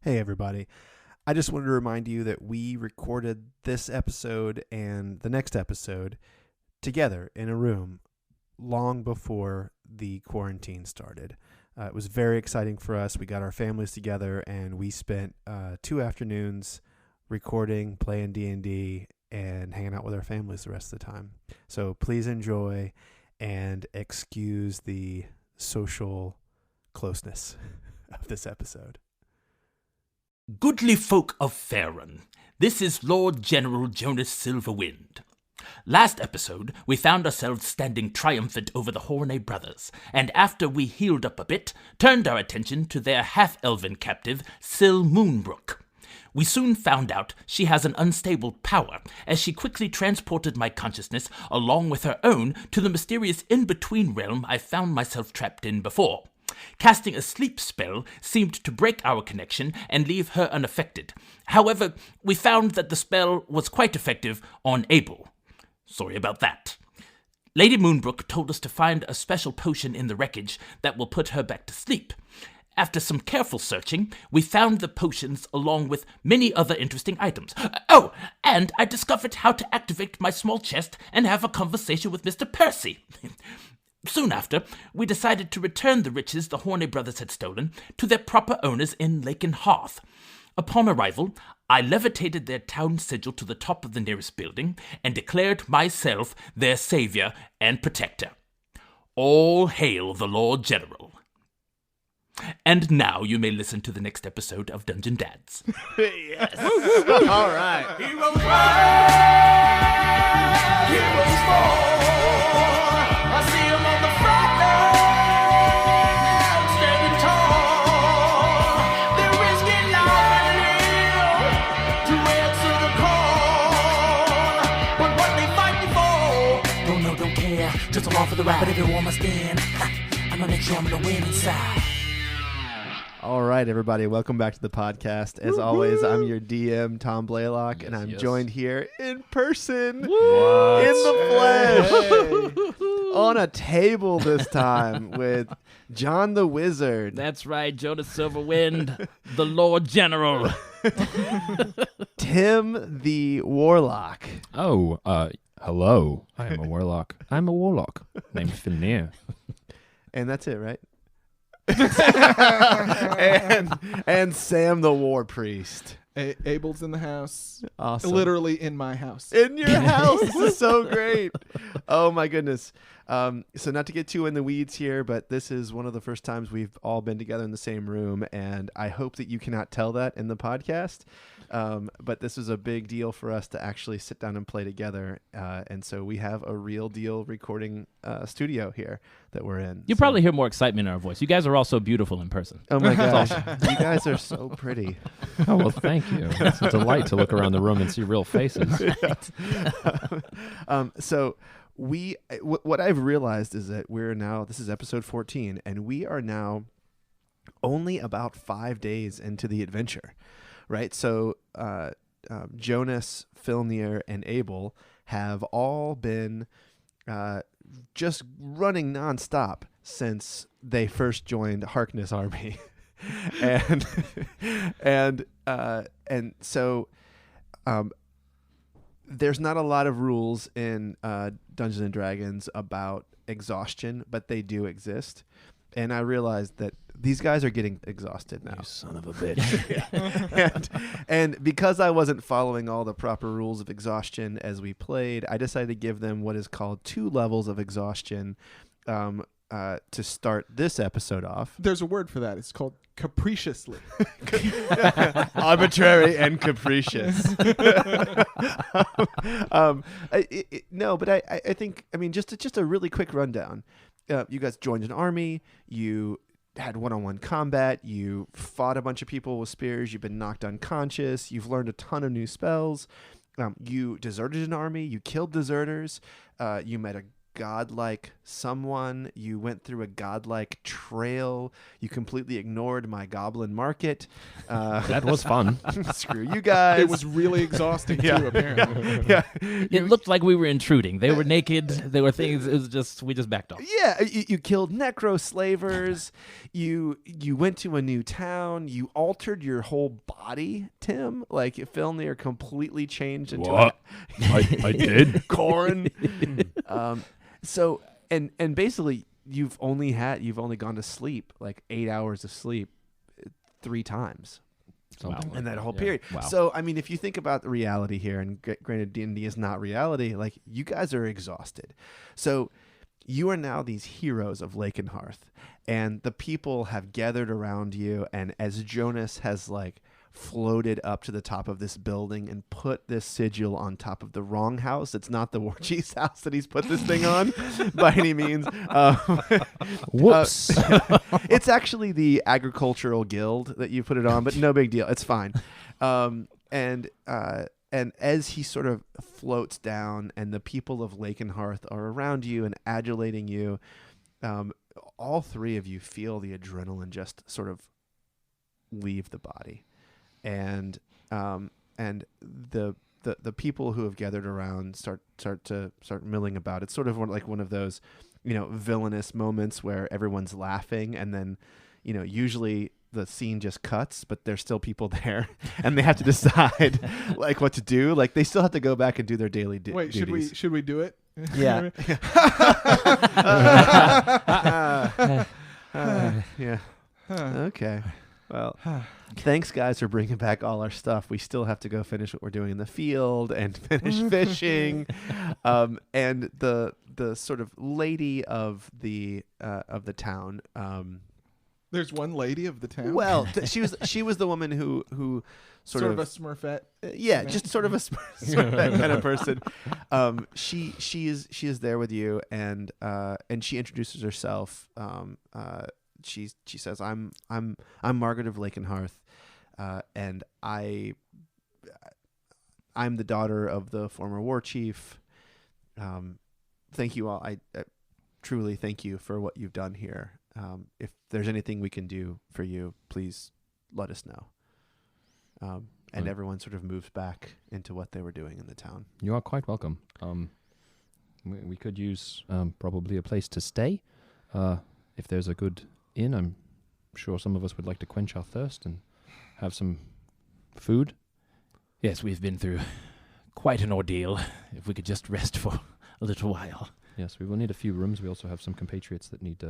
Hey, everybody. I just wanted to remind you that we recorded this episode and the next episode together in a room long before the quarantine started. It was very exciting for us. We got our families together and we spent 2 afternoons recording, playing D&D, and hanging out with our families the rest of the time. So please enjoy and excuse the social closeness of this episode. Goodly folk of Faerun, this is Lord General Jonas Silverwind. Last episode, we found ourselves standing triumphant over the Horney brothers, and after we healed up a bit, turned our attention to their half-elven captive, Sil Moonbrook. We soon found out she has an unstable power, as she quickly transported my consciousness, along with her own, to the mysterious in-between realm I found myself trapped in before. Casting a sleep spell seemed to break our connection and leave her unaffected. However, we found that the spell was quite effective on Abel. Sorry about that. Lady Moonbrook told us to find a special potion in the wreckage that will put her back to sleep. After some careful searching, we found the potions along with many other interesting items. Oh, and I discovered how to activate my small chest and have a conversation with Mr. Percy. Soon after, we decided to return the riches the Horney brothers had stolen to their proper owners in Laken Hearth. Upon arrival, I levitated their town sigil to the top of the nearest building and declared myself their savior and protector. All hail the Lord General. And now you may listen to the next episode of Dungeon Dads. Yes. All right. Heroes rise, heroes fall. I see 'em on the front line, standing tall. They're risking life and limb to answer the call. But what they fighting for? Don't know, don't care. Just along for the ride, but everyone must stand. I'ma make sure I'm on the winning side. All right, everybody. Welcome back to the podcast. As always, I'm your DM, Tom Blaylock, and I'm joined here in person, in the flesh, on a table this time with John the Wizard. That's right, Jonas Silverwind, the Lord General. Tim the Warlock. Oh, hello. I am a warlock. I'm a warlock named Finneer. And that's it, right? and Sam the War Priest. Abel's in the house. Awesome. Literally in my house. In your house. This is so great. Oh, my goodness. So not to get too in the weeds here, but this is one of the first times we've all been together in the same room, and I hope that you cannot tell that in the podcast. But this is a big deal for us to actually sit down and play together. And so we have a real deal recording studio here that we're in. You probably hear more excitement in our voice. You guys are all so beautiful in person. Oh, my gosh. You guys are so pretty. Oh, well, thank you. It's a delight to look around the room and see real faces. So what I've realized is that this is episode 14, and we are now only about 5 days into the adventure, right? So Jonas, Filnir, and Abel have all been just running nonstop since they first joined Harkness Army. and so there's not a lot of rules in Dungeons and Dragons about exhaustion, but they do exist. And I realized that these guys are getting exhausted now. You son of a bitch. and because I wasn't following all the proper rules of exhaustion as we played, I decided to give them what is called 2 levels of exhaustion to start this episode off. There's a word for that. It's called capriciously. Arbitrary and capricious. No, but I think, just a really quick rundown. You guys joined an army. You had one-on-one combat. You fought a bunch of people with spears. You've been knocked unconscious. You've learned a ton of new spells. You deserted an army. You killed deserters. You met a godlike someone. You went through a godlike trail. You completely ignored my goblin market. That was fun. Screw you guys. It was really exhausting too, apparently. Yeah. It looked like we were intruding. They were naked. There were things. It was just we just backed off. Yeah, you killed necro slavers. You went to a new town. You altered your whole body, Tim. Like Filnir completely changed into What? I did. corn. So and basically you've only gone to sleep like 8 hours of sleep 3 times Something like in that that, whole yeah. period. Wow. So I mean, if you think about the reality here, and granted D&D is not reality, like you guys are exhausted. So you are now these heroes of Lake and Hearth, and the people have gathered around you. And as Jonas has like floated up to the top of this building and put this sigil on top of the wrong house, it's not the war chief's house that he's put this thing on by any means. Whoops. It's actually the agricultural guild that you put it on, but no big deal. It's fine. And as he sort of floats down and the people of Lake and Hearth are around you and adulating you, all 3 of you feel the adrenaline just sort of leave the body. And the people who have gathered around start milling about. It's sort of one of those, villainous moments where everyone's laughing, and then, usually the scene just cuts, but there's still people there, and they have to decide like what to do. Like they still have to go back and do their daily Wait, duties. should we do it? Yeah. Yeah. Okay. Well, thanks, guys, for bringing back all our stuff. We still have to go finish what we're doing in the field and finish fishing. And the sort of lady of the town. There's one lady of the town. Well, she was the woman who sort of a Smurfette. yeah, just sort of a Smurfette kind of person. She is there with you, and she introduces herself. She says, "I'm Margaret of Lake and Hearth, and I'm the daughter of the former war chief. Thank you all. I truly thank you for what you've done here. If there's anything we can do for you, please let us know." And Right. everyone sort of moves back into what they were doing in the town. You are quite welcome. We could use probably a place to stay. If there's a good inn, I'm sure some of us would like to quench our thirst and have some food. Yes, we've been through quite an ordeal. If we could just rest for a little while. Yes, we will need a few rooms. We also have some compatriots that need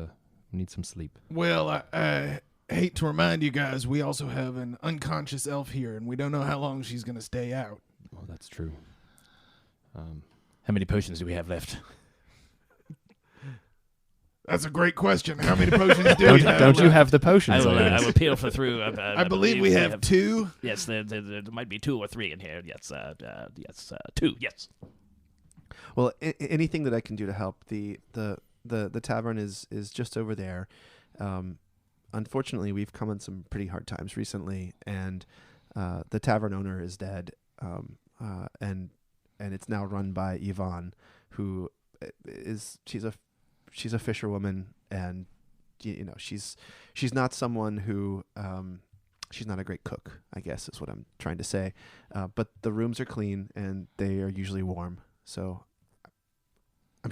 some sleep. Well, I hate to remind you guys, we also have an unconscious elf here, and we don't know how long she's going to stay out. Well, that's true. How many potions do we have left? That's a great question. How many potions do we have? Don't you have the potions? I will peel through. I believe we have 2. Yes, there might be 2 or 3 in here. Yes, 2. Yes. Well, anything that I can do to help. The tavern is just over there. Unfortunately, we've come on some pretty hard times recently, and the tavern owner is dead. And it's now run by Yvonne, who she's a fisherwoman, and she's not someone who she's not a great cook, I guess is what I'm trying to say. But the rooms are clean and they are usually warm, so I'm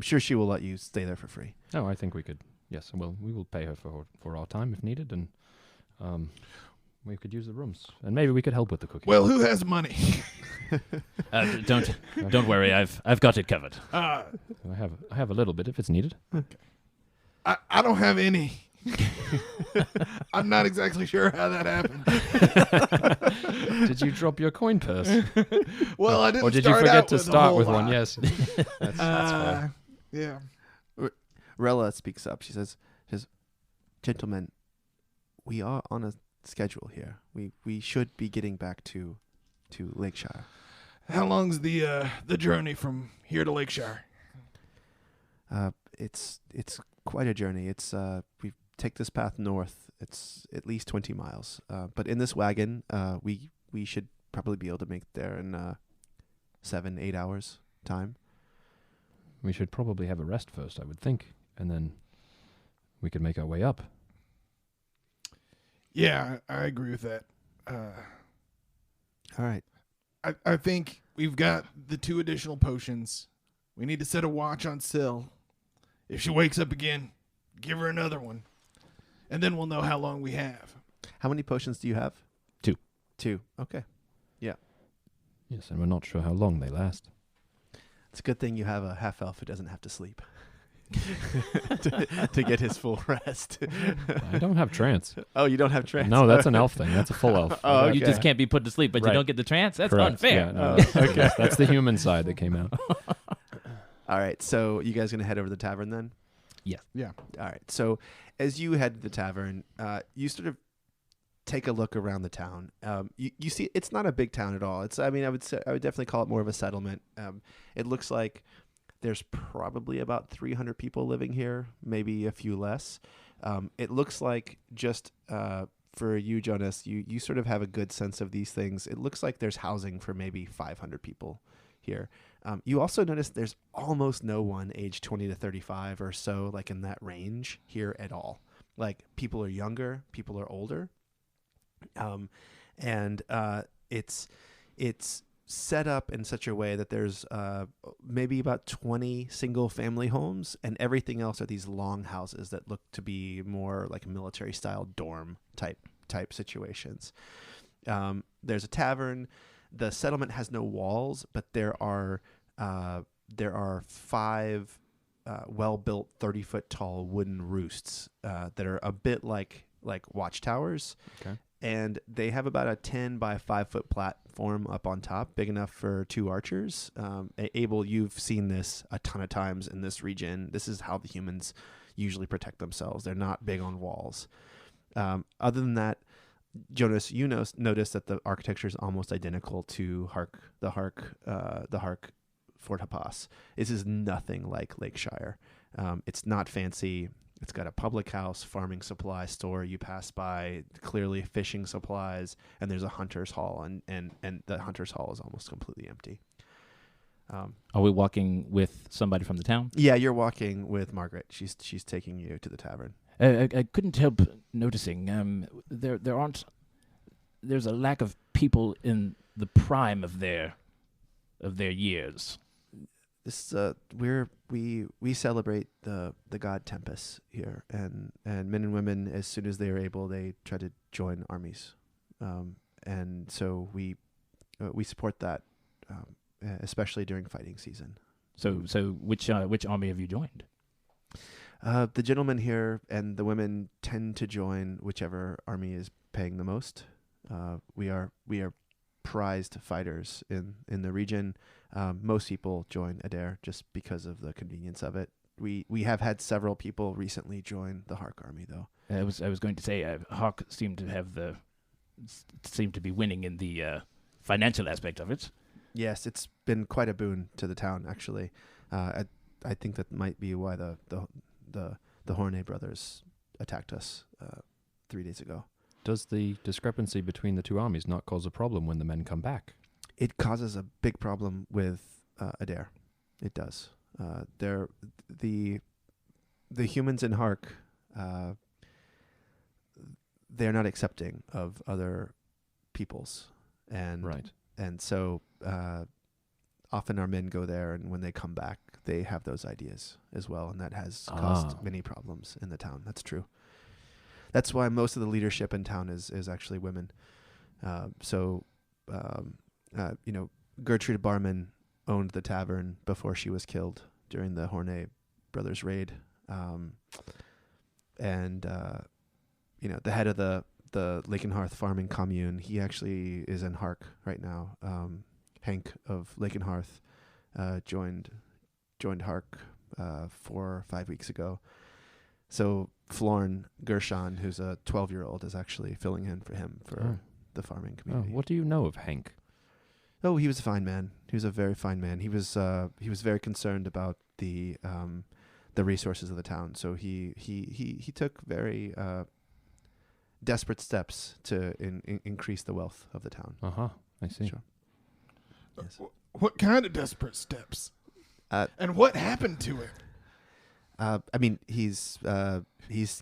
sure she will let you stay there for free. Oh, I think we could. Yes, well, we will pay her for our time if needed, and we could use the rooms, and maybe we could help with the cooking. Well, who has money? Don't worry. I've got it covered. I have a little bit if it's needed. I don't have any. I'm not exactly sure how that happened. Did you drop your coin purse? Well, I didn't. Or did you start forget out to with a start whole with one? lot. Yes. That's fair. Yeah. Rella speaks up. She says, "Gentlemen, we are on a schedule here. We should be getting back to Lakeshire." How long's the journey from here to Lakeshire? It's quite a journey. It's we take this path north. It's at least 20 miles. But in this wagon, we should probably be able to make it there in 7-8 hours time. We should probably have a rest first, I would think, and then we could make our way up. Yeah, I agree with that. All right. I think we've got the 2 additional potions. We need to set a watch on Syl. If she wakes up again, give her another one. And then we'll know how long we have. How many potions do you have? 2. 2. Okay. Yes, and we're not sure how long they last. It's a good thing you have a half elf who doesn't have to sleep to get his full rest. I don't have trance. Oh, you don't have trance? No, that's an elf thing. That's a full elf. Oh, You okay. just can't be put to sleep, but you Right. don't get the trance? That's Correct. unfair. Yeah, no, okay. that's the human side that came out. All right. So you guys going to head over to the tavern then? Yes. Yeah. All right. So as you head to the tavern, you sort of take a look around the town. You see, it's not a big town at all. I would definitely call it more of a settlement. It looks like there's probably about 300 people living here, maybe a few less. It looks like just for you, Jonas, you sort of have a good sense of these things. It looks like there's housing for maybe 500 people here. You also notice there's almost no one aged 20 to 35 or so, like in that range here at all. Like people are younger, people are older. It's set up in such a way that there's maybe about 20 single family homes, and everything else are these long houses that look to be more like military style dorm type situations. There's a tavern. The settlement has no walls, but there are 5 well-built 30-foot tall wooden roosts that are a bit like watchtowers. Okay. And they have about a 10 by 5 foot platform up on top, big enough for 2 archers. Abel, you've seen this a ton of times in this region. This is how the humans usually protect themselves. They're not big on walls. Other than that, Jonas, you notice that the architecture is almost identical to the Hark Fort Hapas. This is nothing like Lakeshire. It's not fancy. It's got a public house, farming supply store you pass by, clearly fishing supplies, and there's a hunter's hall, and the hunter's hall is almost completely empty. Are we walking with somebody from the town? Yeah, you're walking with Margaret. She's taking you to the tavern. I couldn't help noticing there's a lack of people in the prime of their years. This we celebrate the god Tempest here, and men and women, as soon as they are able, they try to join armies, and so we support that, especially during fighting season. So which army have you joined? The gentlemen here and the women tend to join whichever army is paying the most. We are prized fighters in the region. Most people join Adair just because of the convenience of it. We have had several people recently join the Hark army, though. I was going to say Hawk seemed to be winning in the financial aspect of it. Yes, it's been quite a boon to the town, actually. I think that might be why the Horney brothers attacked us 3 days ago. Does the discrepancy between the 2 armies not cause a problem when the men come back? It causes a big problem with Adair. It does. The humans in Hark, they're not accepting of other peoples, and Right. and so often our men go there, and when they come back, they have those ideas as well, and that has caused many problems in the town. That's true. That's why most of the leadership in town is actually women. Gertrude Barman owned the tavern before she was killed during the Horney brothers raid. The head of the Lakenhearth farming commune, he actually is in Hark right now. Hank of Lakenhearth joined Hark 4 or 5 weeks ago. So Florn Gershon, who's a 12-year-old, is actually filling in for him for the farming community. What do you know of Hank? Oh, he was a fine man. He was a very fine man. He was very concerned about the resources of the town. So he took very desperate steps to increase the wealth of the town. I see. Sure. Yes. What kind of desperate steps? And what happened to him? I mean, he's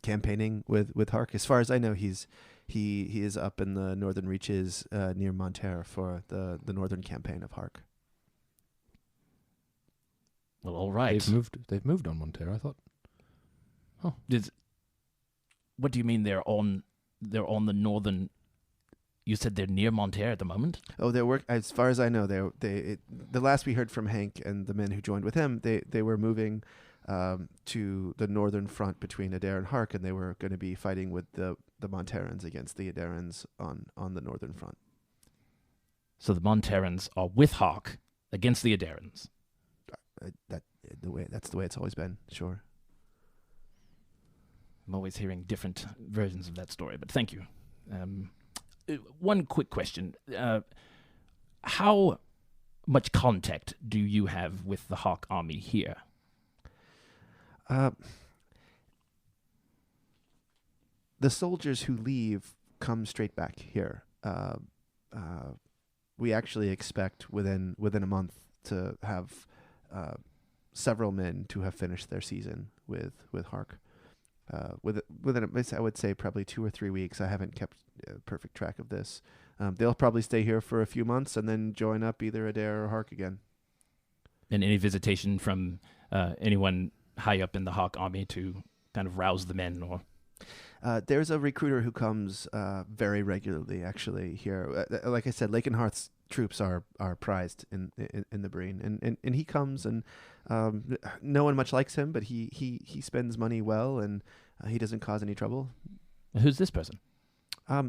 campaigning with Hark. As far as I know, he is up in the northern reaches near Monterre for the northern campaign of Hark. Well, all right. They've moved on Montero, I thought. What do you mean they're on the northern? You said they're near Monterre at the moment. Oh, as far as I know, the last we heard from Hank and the men who joined with him, they were moving to the northern front between Adair and Hark, and they were going to be fighting with the Monterans against the Adarans on the northern front. So the Monterans are with Hark against the Adarans. That's the way it's always been. Sure. I'm always hearing different versions of that story, but thank you. One quick question. How much contact do you have with the Hawk army here? The soldiers who leave come straight back here. We actually expect within a month to have several men to have finished their season with Hark. Within I would say probably 2 or 3 weeks. I haven't kept perfect track of this. They'll probably stay here for a few months and then join up either Adair or Hark again. And any visitation from anyone high up in the Hawk army to kind of rouse the men? Or there's a recruiter who comes very regularly, actually, here. Like I said, Lake and Hearth's troops are prized in the Breen, and he comes, and no one much likes him, but he spends money well, and he doesn't cause any trouble. Who's this person? I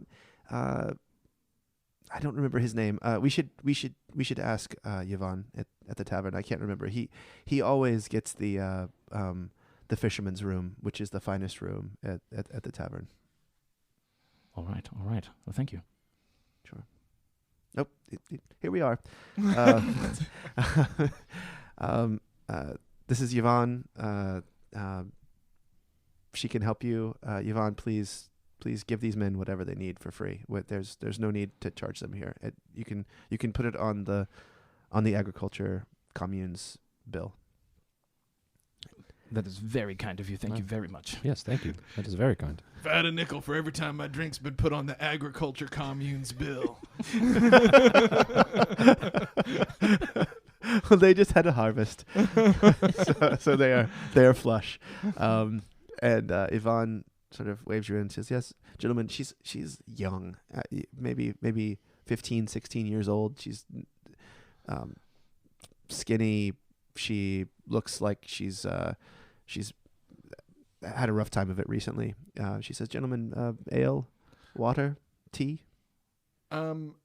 don't remember his name. We should ask Yvonne at the tavern. I can't remember. He always gets the fisherman's room, which is the finest room at the tavern. All right. Well, thank you. Sure. Nope. Here we are. This is Yvonne. She can help you. Yvonne, please give these men whatever they need for free. There's no need to charge them here. You can put it on the agriculture commune's bill. That is very kind of you. Thank you very much. Yes, thank you. That is very kind. If I had a nickel for every time my drink's been put on the agriculture commune's bill. Well, they just had a harvest, so they are flush. And Yvonne sort of waves you in and says, "Yes, gentlemen, she's young, maybe 15, 16 years old. She's skinny. She looks like she's had a rough time of it recently." She says, "Gentlemen, ale, water, tea."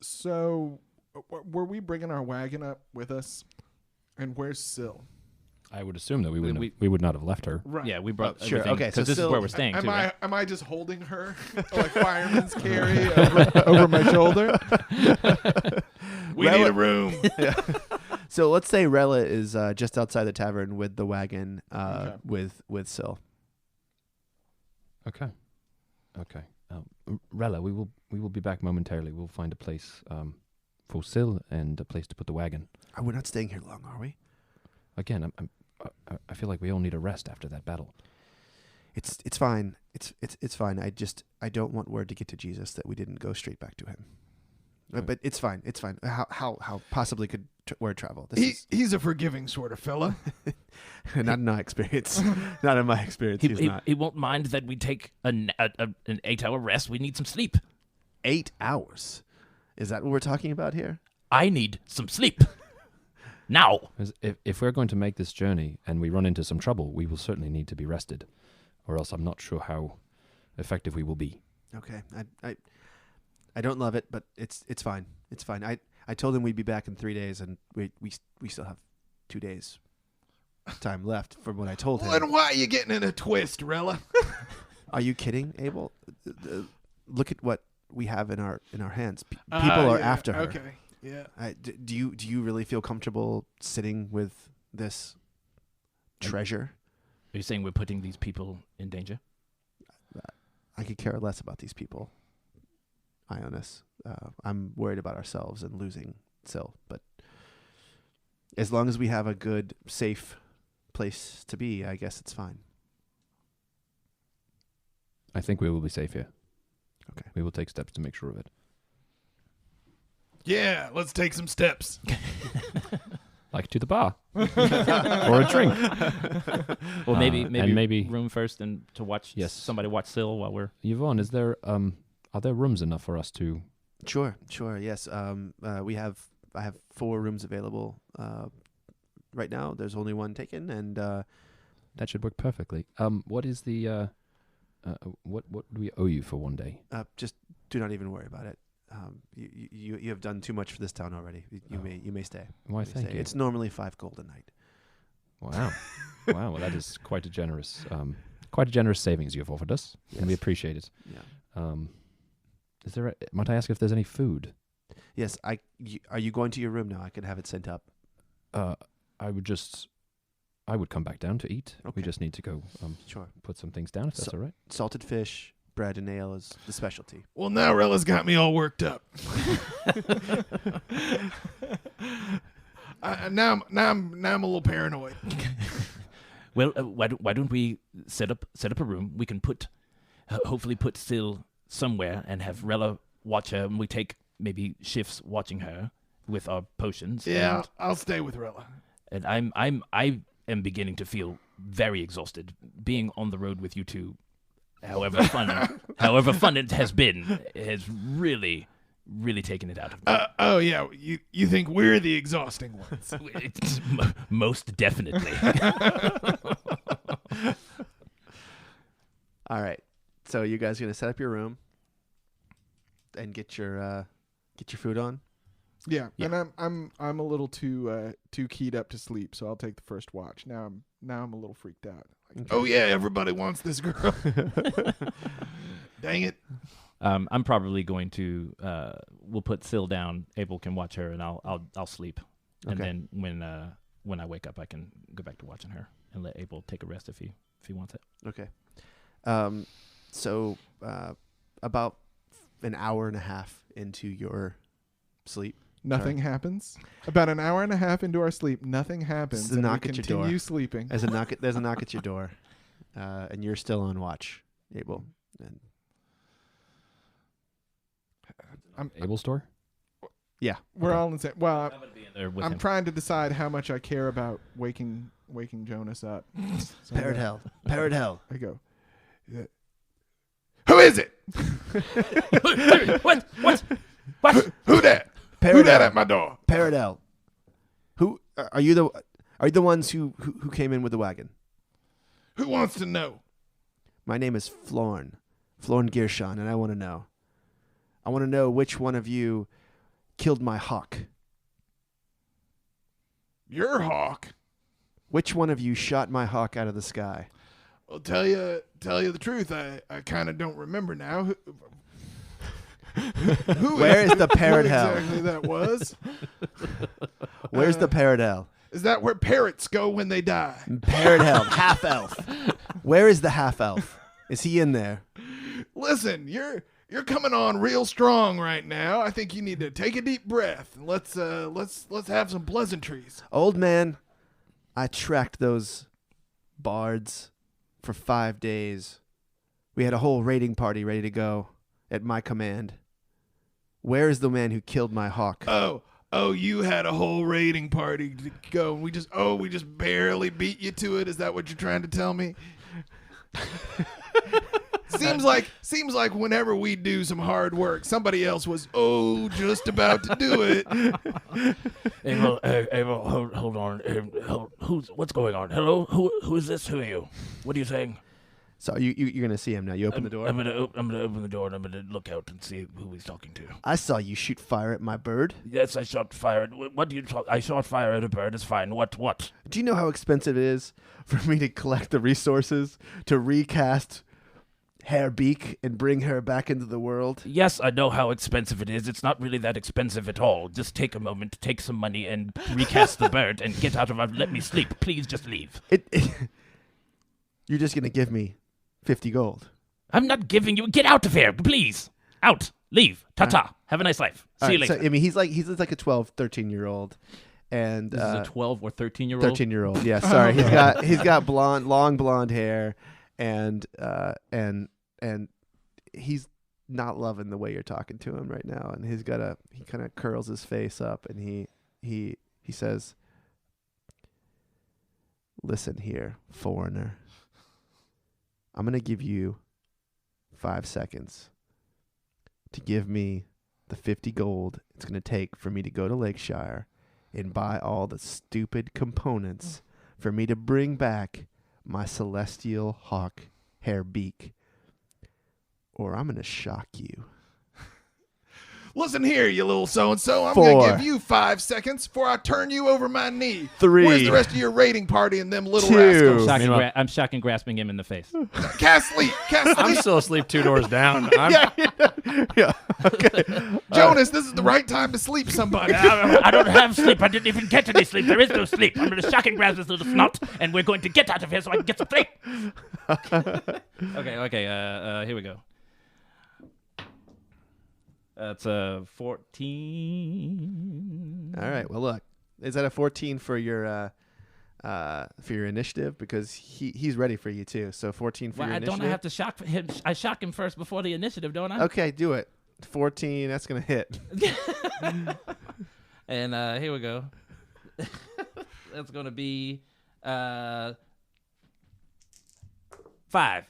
So were we bringing our wagon up with us? And where's Syl? I would assume that we would not have left her. Right. Yeah, we brought Sure, everything. okay, so Because this is still- where we're staying, too, right? Am I just holding her like fireman's carry over my shoulder? We need a room. Yeah. So let's say Rella is just outside the tavern with the wagon, Okay. with Syl. Okay. Rella, we will be back momentarily. We'll find a place for Syl and a place to put the wagon. We're not staying here long, are we? Again, I feel like we all need a rest after that battle. It's fine. It's fine. I don't want word to get to Jesus that we didn't go straight back to him. Right. But it's fine. It's fine. How possibly could word travel? He's a forgiving sort of fella. Not in my experience. Not in my experience. He's not. He won't mind that we take an 8-hour rest. We need some sleep. 8 hours. Is that what we're talking about here? I need some sleep. Now. If we're going to make this journey and we run into some trouble, we will certainly need to be rested, or else I'm not sure how effective we will be. Okay. I don't love it, but it's fine. It's fine. I told him we'd be back in 3 days, and we still have 2 days time left from what I told Well, him. then why are you getting in a twist, Rella? Are you kidding, Abel? Look at what we have in our hands. People are after her. Okay. Yeah. Do you really feel comfortable sitting with this treasure? Are you saying we're putting these people in danger? I could care less about these people, Ionis. I'm worried about ourselves and losing Syl, but As long as we have a good, safe place to be, I guess it's fine. I think we will be safe here. Okay. We will take steps to make sure of it. Yeah, let's take some steps. Like to the bar. Or a drink. Well, maybe and maybe room first and to watch somebody watch Syl while we're... Yvonne, are there rooms enough for us to... Sure. Yes. I have 4 rooms available. Right now, there's only 1 taken, and That should work perfectly. What is the... what do we owe you for one day? just do not even worry about it. You have done too much for this town already. You may stay. Why, You may thank stay. you. It's normally 5 gold a night. Wow. Wow, well, that is quite a generous savings you have offered us, and we Yes. appreciate it. Yeah. Might I ask if there's any food? Yes. Are you going to your room now? I could have it sent up. I would come back down to eat. We Okay. just need to go Sure. put some things down, if that's all right. Salted fish, bread, and ale is the specialty. Well, now Rella's got me all worked up. Now I'm a little paranoid. Well, why don't we set up a room? We can hopefully put Syl somewhere and have Rella watch her, and we take maybe shifts watching her with our potions. Yeah, I'll stay with Rella. And I am beginning to feel very exhausted. Being on the road with you two, however fun it has been, has really taken it out of me. Oh yeah, you think we're the exhausting ones? It's most definitely. All right. So you guys gonna set up your room and get your food on? Yeah, Yeah. and I'm a little too keyed up to sleep, so I'll take the first watch. Now I'm a little freaked out. Like, oh yeah, everybody wants this girl. Dang it. I'm probably going to. We'll put Syl down. Abel can watch her, and I'll sleep. And Okay. then when I wake up, I can go back to watching her and let Abel take a rest if he wants it. Okay. So about an hour and a half into your sleep. Nothing happens. About an hour and a half into our sleep, nothing happens. It's a and knock we at your continue door. sleeping. There's a knock at your door, and you're still on watch, Abel. And Abel store? We're all in the same. Well, I'm gonna be in there with I'm him. trying to decide how much I care about waking Jonas up. So Parrot hell. Parrot hell. I go. Who is it? What? Who that? Who Parrot that hell. at my door? Parrot hell. Who are you? Are you the ones who came in with the wagon? Who wants to know? My name is Florn Gershon, and I want to know. I want to know which one of you killed my hawk. Your hawk. Which one of you shot my hawk out of the sky? I'll tell you the truth. I kind of don't remember now. Who Where is the parrot who hell? exactly that was? Where's the parrot hell? Is that where parrots go when they die? Parrot hell, half elf. Where is the half elf? Is he in there? Listen, you're coming on real strong right now. I think you need to take a deep breath and let's have some pleasantries. Old man, I tracked those bards for 5 days. We had a whole raiding party ready to go at my command. Where is the man who killed my hawk? Oh, you had a whole raiding party to go. We just barely beat you to it. Is that what you're trying to tell me? Seems like whenever we do some hard work, somebody else was just about to do it. Abel, hold on. What's going on? Hello, who is this? Who are you? What are you saying? So you're gonna see him now. You open the door. I'm gonna open the door and I'm gonna look out and see who he's talking to. I saw you shoot fire at my bird. Yes, I shot fire. What do you talk? I shot fire at a bird. It's fine. What? Do you know how expensive it is for me to collect the resources to recast Hairbeak and bring her back into the world? Yes, I know how expensive it is. It's not really that expensive at all. Just take a moment, take some money, and recast the bird and get out of our. Let me sleep. Please, just leave. You're just gonna give me 50 gold. I'm not giving you. Get out of here, please. Out. Leave. Ta-ta. Have a nice life. See you later. So, I mean, he's like a 12, 13-year-old, and This is a 12 or 13-year-old. 13-year-old. Yeah, sorry. He's got long blonde hair, and he's not loving the way you're talking to him right now. And he kind of curls his face up, and he says, "Listen here, foreigner. I'm gonna give you 5 seconds to give me the 50 gold it's gonna take for me to go to Lakeshire and buy all the stupid components for me to bring back my celestial hawk hair beak, or I'm going to shock you." Listen here, you little so-and-so. I'm 4. going to give you 5 seconds before I turn you over my knee. 3. Where's the rest of your raiding party and them little 2. rascals? I'm shocking grasping him in the face. Cast sleep. I'm still asleep 2 doors down. Yeah. Okay. Jonas, this is the right time to sleep somebody. I don't have sleep. I didn't even get any sleep. There is no sleep. I'm going to shock and grab this little snot, and we're going to get out of here so I can get some sleep. Okay. Here we go. That's a 14. All right. Well, look. Is that a 14 for your initiative? Because he's ready for you too. So 14 for your initiative. Don't I have to shock him? I shock him first before the initiative, don't I? Okay, do it. 14. That's gonna hit. And here we go. That's gonna be 5. 5.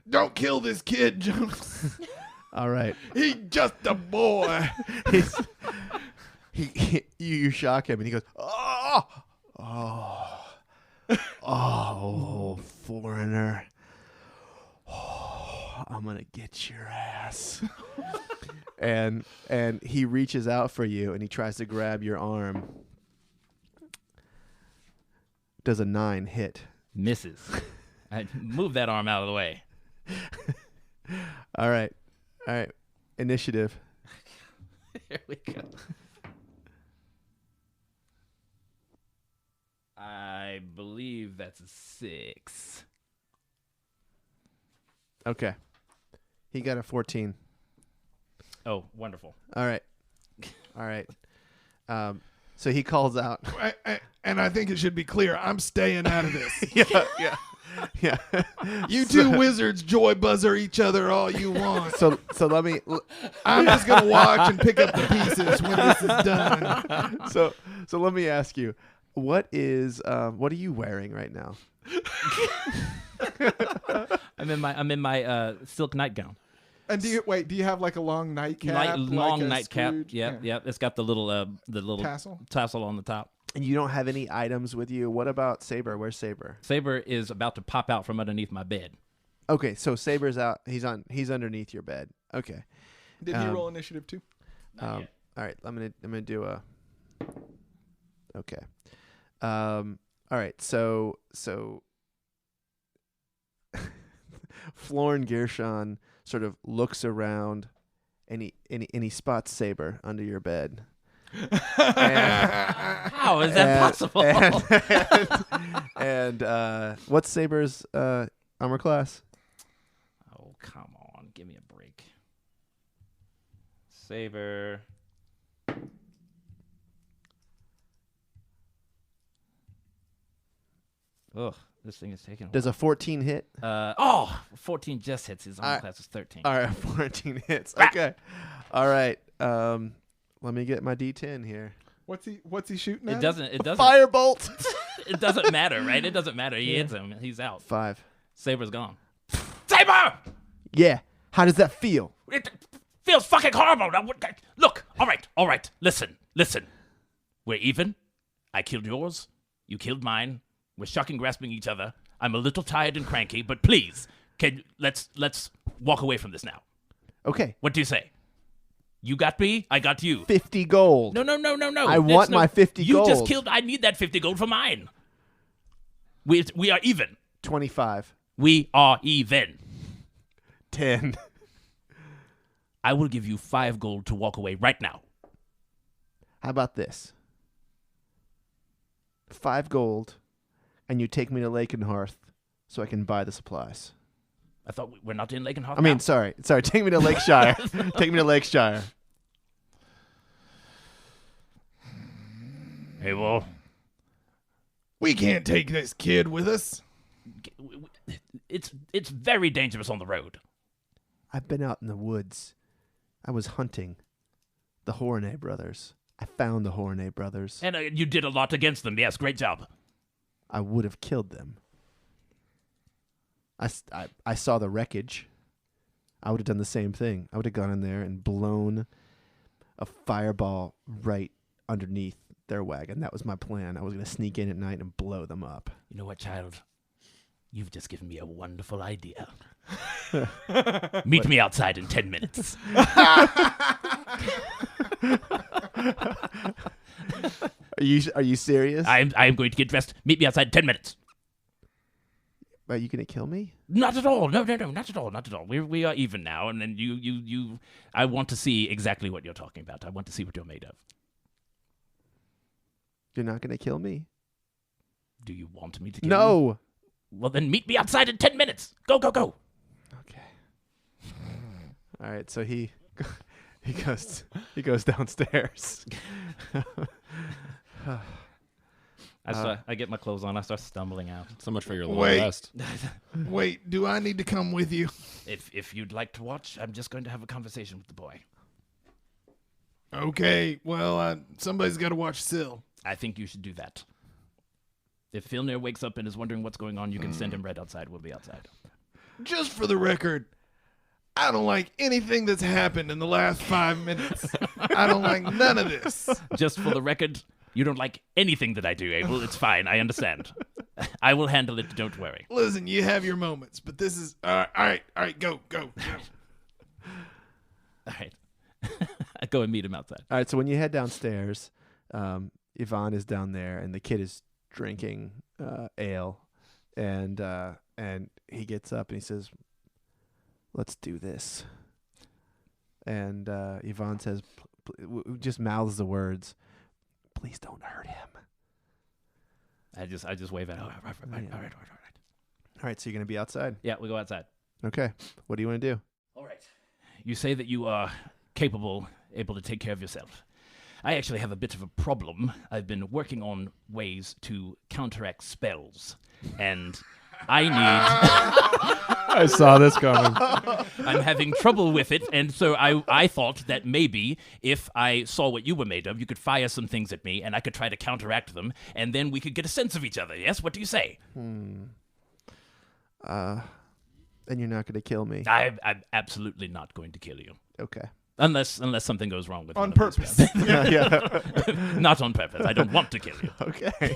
Don't kill this kid, Jonas. All right. He's just a boy. You shock him, and he goes, "Oh, foreigner. Oh, I'm gonna get your ass." and he reaches out for you, and he tries to grab your arm. Does a 9 hit? Misses. I move that arm out of the way. All right. Initiative. Here we go. I believe that's a 6. Okay. He got a 14. Oh, wonderful. All right. So he calls out. And I think it should be clear, I'm staying out of this. Yeah. You two wizards joy buzzer each other all you want. So let me. I'm just gonna watch and pick up the pieces when this is done. So let me ask you, what are you wearing right now? I'm in my silk nightgown. And do you have like a long nightcap? Long nightcap. Scrooge? Yep. It's got the little tassel on the top. And you don't have any items with you. What about Saber? Where's Saber? Saber is about to pop out from underneath my bed. Okay, so Saber's out. He's underneath your bed. Okay. Did he roll initiative too? All right. I'm gonna do a. Okay. All right. So Florin Gershon sort of looks around, and he spots Saber under your bed. How is that possible? And what's Saber's armor class? Oh, come on. Give me a break. Saber. Ugh, this thing is taking a Does a 14 hit? 14 just hits. His armor class is 13. All right, 14 hits. Okay. All right. Let me get my D10 here. What's he shooting at? It doesn't. Firebolt. It doesn't matter, right? It doesn't matter. He hits him. He's out. 5. Saber's gone. Saber! Yeah. How does that feel? It feels fucking horrible. Now, look, all right. Listen. We're even. I killed yours. You killed mine. We're shocking, grasping each other. I'm a little tired and cranky, but please, let's walk away from this now. Okay. What do you say? You got me. I got you. 50 gold. No. I want my 50 gold. You just killed. I need that 50 gold for mine. We are even. 25. We are even. 10. I will give you 5 gold to walk away right now. How about this? 5 gold, and you take me to Lakenhearth so I can buy the supplies. I thought we're not in Lakenhearth. I mean, sorry. Take me to Lakeshire. Take me to Lakeshire. Hey, well, We can't take this kid with us. it's very dangerous on the road. I've been out in the woods. I was hunting the Horney brothers. I found the Horney brothers. And you did a lot against them. Yes, great job. I would have killed them. I saw the wreckage. I would have done the same thing. I would have gone in there and blown a fireball right underneath their wagon. That was my plan. I was going to sneak in at night and blow them up. You know what, child? You've just given me a wonderful idea. Meet me outside in 10 minutes. Are you serious? I am going to get dressed. Meet me outside in 10 minutes. Are you going to kill me? Not at all. No, not at all. Not at all. We are even now, and then you. I want to see exactly what you're talking about. I want to see what you're made of. You're not going to kill me? Do you want me to kill you? No. Well, then meet me outside in 10 minutes. Go. Okay. All right. So he goes downstairs. I get my clothes on. I start stumbling out. So much for your long Wait. rest. Wait, do I need to come with you? If you'd like to watch, I'm just going to have a conversation with the boy. Okay, well, somebody's got to watch Syl. I think you should do that. If Filnir wakes up and is wondering what's going on, you can send him right outside. We'll be outside. Just for the record, I don't like anything that's happened in the last 5 minutes. I don't like none of this. Just for the record, you don't like anything that I do, Abel. It's fine. I understand. I will handle it. Don't worry. Listen, you have your moments, but this is all right, go. All right. I go and meet him outside. All right. So when you head downstairs, Yvonne is down there, and the kid is drinking ale, and he gets up and he says, "Let's do this." And Yvonne says, just mouths the words, "Please don't hurt him." I just wave at him. All right. All right. So you're gonna be outside. Yeah, we go outside. Okay. What do you want to do? All right. You say that you are capable, able to take care of yourself. I actually have a bit of a problem. I've been working on ways to counteract spells, and I need... I saw this coming. I'm having trouble with it, and so I thought that maybe if I saw what you were made of, you could fire some things at me, and I could try to counteract them, and then we could get a sense of each other. Yes? What do you say? And you're not gonna kill me. I'm absolutely not going to kill you. Okay. Unless something goes wrong with On one of these purpose. spells. Yeah. Not on purpose. I don't want to kill you. Okay.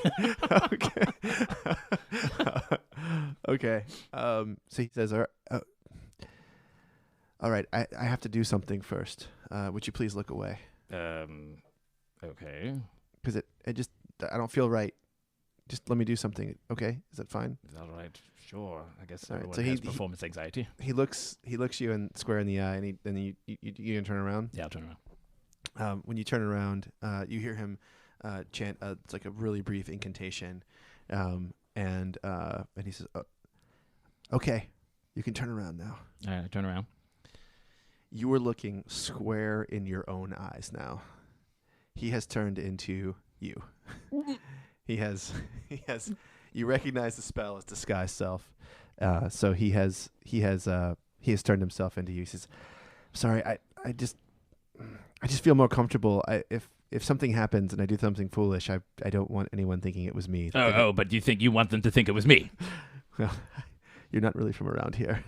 Okay. So he says, "All right. I have to do something first. Would you please look away? Okay. Because I don't feel right. Just let me do something. Okay? Is that fine?" All right. Sure. I guess All right, everyone so has he- performance anxiety. He looks you in square in the eye, and then you can turn around. Yeah, I'll turn around. When you turn around, you hear him chant. It's like a really brief incantation, and he says, "Okay, you can turn around now." All right, I turn around. You are looking square in your own eyes now. He has turned into you. He has. You recognize the spell as disguise self. So he has turned himself into you. He says, "Sorry, I just feel more comfortable. If something happens and I do something foolish, I don't want anyone thinking it was me." But you think you want them to think it was me? Well, you're not really from around here.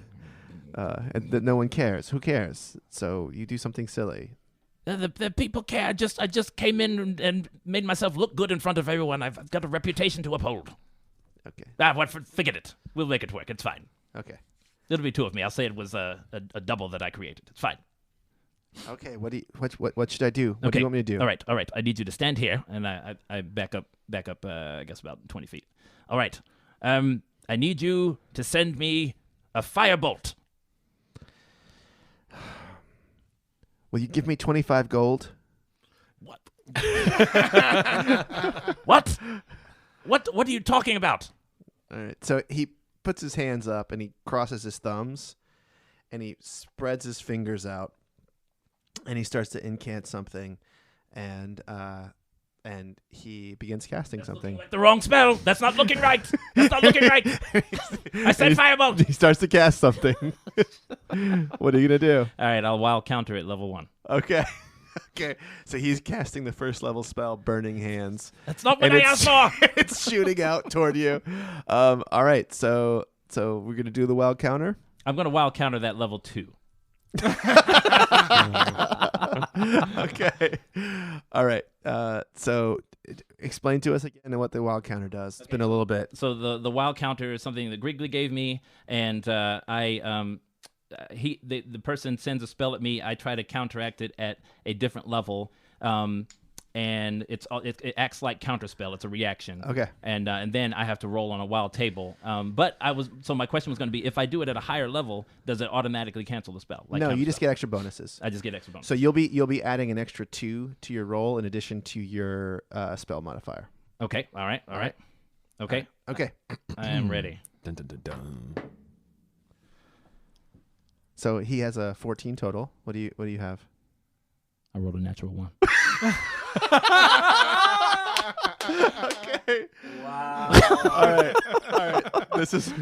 And that no one cares. Who cares? So you do something silly. The people care. I just came in and made myself look good in front of everyone. I've got a reputation to uphold. Okay. Forget it. We'll make it work. It's fine. Okay. It'll be two of me. I'll say it was a double that I created. It's fine. Okay. What should I do? What do you want me to do? All right. I need you to stand here, and I back up. I guess about 20 feet. All right. I need you to send me a firebolt. Will you give me 25 gold? What? What? What are you talking about? All right. So he puts his hands up and he crosses his thumbs and he spreads his fingers out and he starts to incant something, and and he begins casting something. Like the wrong spell. That's not looking right. That's not looking right. I said firebolt. He starts to cast something. What are you gonna do? All right, I'll wild counter at level 1. Okay. Okay. So he's casting the first level spell, Burning Hands. That's not what I asked for. It's shooting out toward you. All right. So we're gonna do the wild counter. I'm going to wild counter that level 2. Okay. All right. So explain to us again what the wild counter does. It's been a little bit. So the wild counter is something that Griggly gave me, and the person sends a spell at me. I try to counteract it at a different level, and it acts like counterspell. It's a reaction. Okay. And then I have to roll on a wild table. But my question was going to be, if I do it at a higher level, does it automatically cancel the spell? No, you just get extra bonuses. I just get extra bonus. So you'll be adding an extra 2 to your roll in addition to your spell modifier. Okay. All right. Okay. Okay. I am ready. Dun, dun, dun, dun. So he has a 14 total. What do you have? I rolled a natural 1. Okay. Wow. All right. This is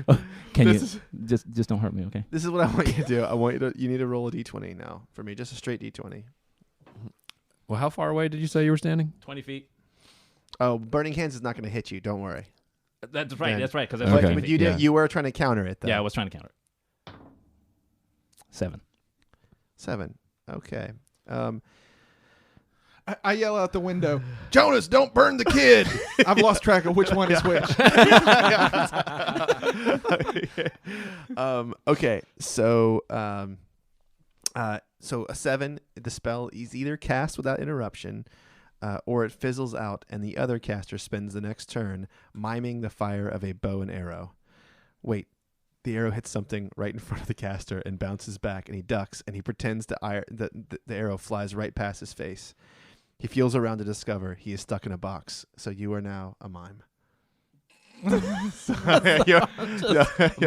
Just don't hurt me, okay? this is what I want you to do. You need to roll a d20 now for me, just a straight d20. Well, how far away did you say you were standing? 20 feet. Oh, Burning Hands is not going to hit you. Don't worry. That's right. Then- That's right. Because Okay. But you were trying to counter it though. Yeah, I was trying to counter it. 7. 7. Okay. I yell out the window, Jonas, don't burn the kid. I've lost track of which one is which. Okay. So a 7, the spell is either cast without interruption, or it fizzles out, and the other caster spends the next turn miming the fire of a bow and arrow. Wait. The arrow hits something right in front of the caster and bounces back, and he ducks, and he pretends that the arrow flies right past his face. He feels around to discover he is stuck in a box, so you are now a mime.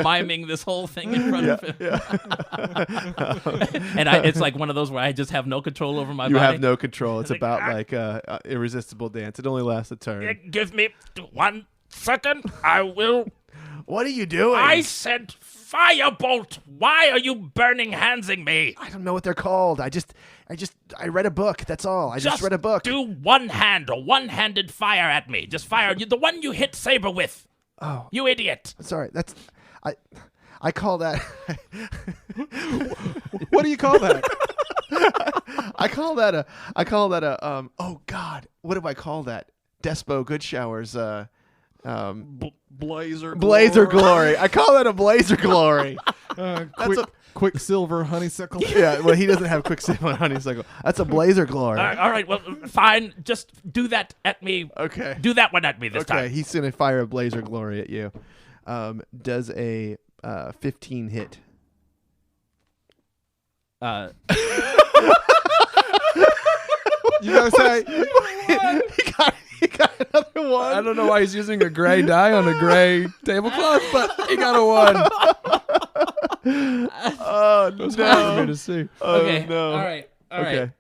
Miming this whole thing in front of him. And it's like one of those where I just have no control over my body. You have no control. It's Like, about like irresistible dance. It only lasts a turn. Give me 1 second. I will. What are you doing? I said firebolt. Why are you burning handsing me? I don't know what they're called. I read a book. That's all. I just read a book. Do one hand or one-handed fire at me. Just fire the one you hit Saber with. Oh, You idiot. sorry. I call that. What do you call that? I call that a. Oh God, what do I call that? Despo Good Showers. Blazer Glory. I call that a Blazer Glory. Quicksilver honeysuckle. Yeah, well, he doesn't have Quicksilver and Honeysuckle. That's a Blazer Glory. All right, well, fine. Just do that at me. Okay. Do that one at me this Okay, time. he's gonna fire a Blazer Glory at you. Does a 15 hit? You gotta say, he got another one. I don't know why he's using a gray die on a gray tablecloth, but he got a 1. Oh It was hard for me no! to see. Oh Okay. no! All right. Okay.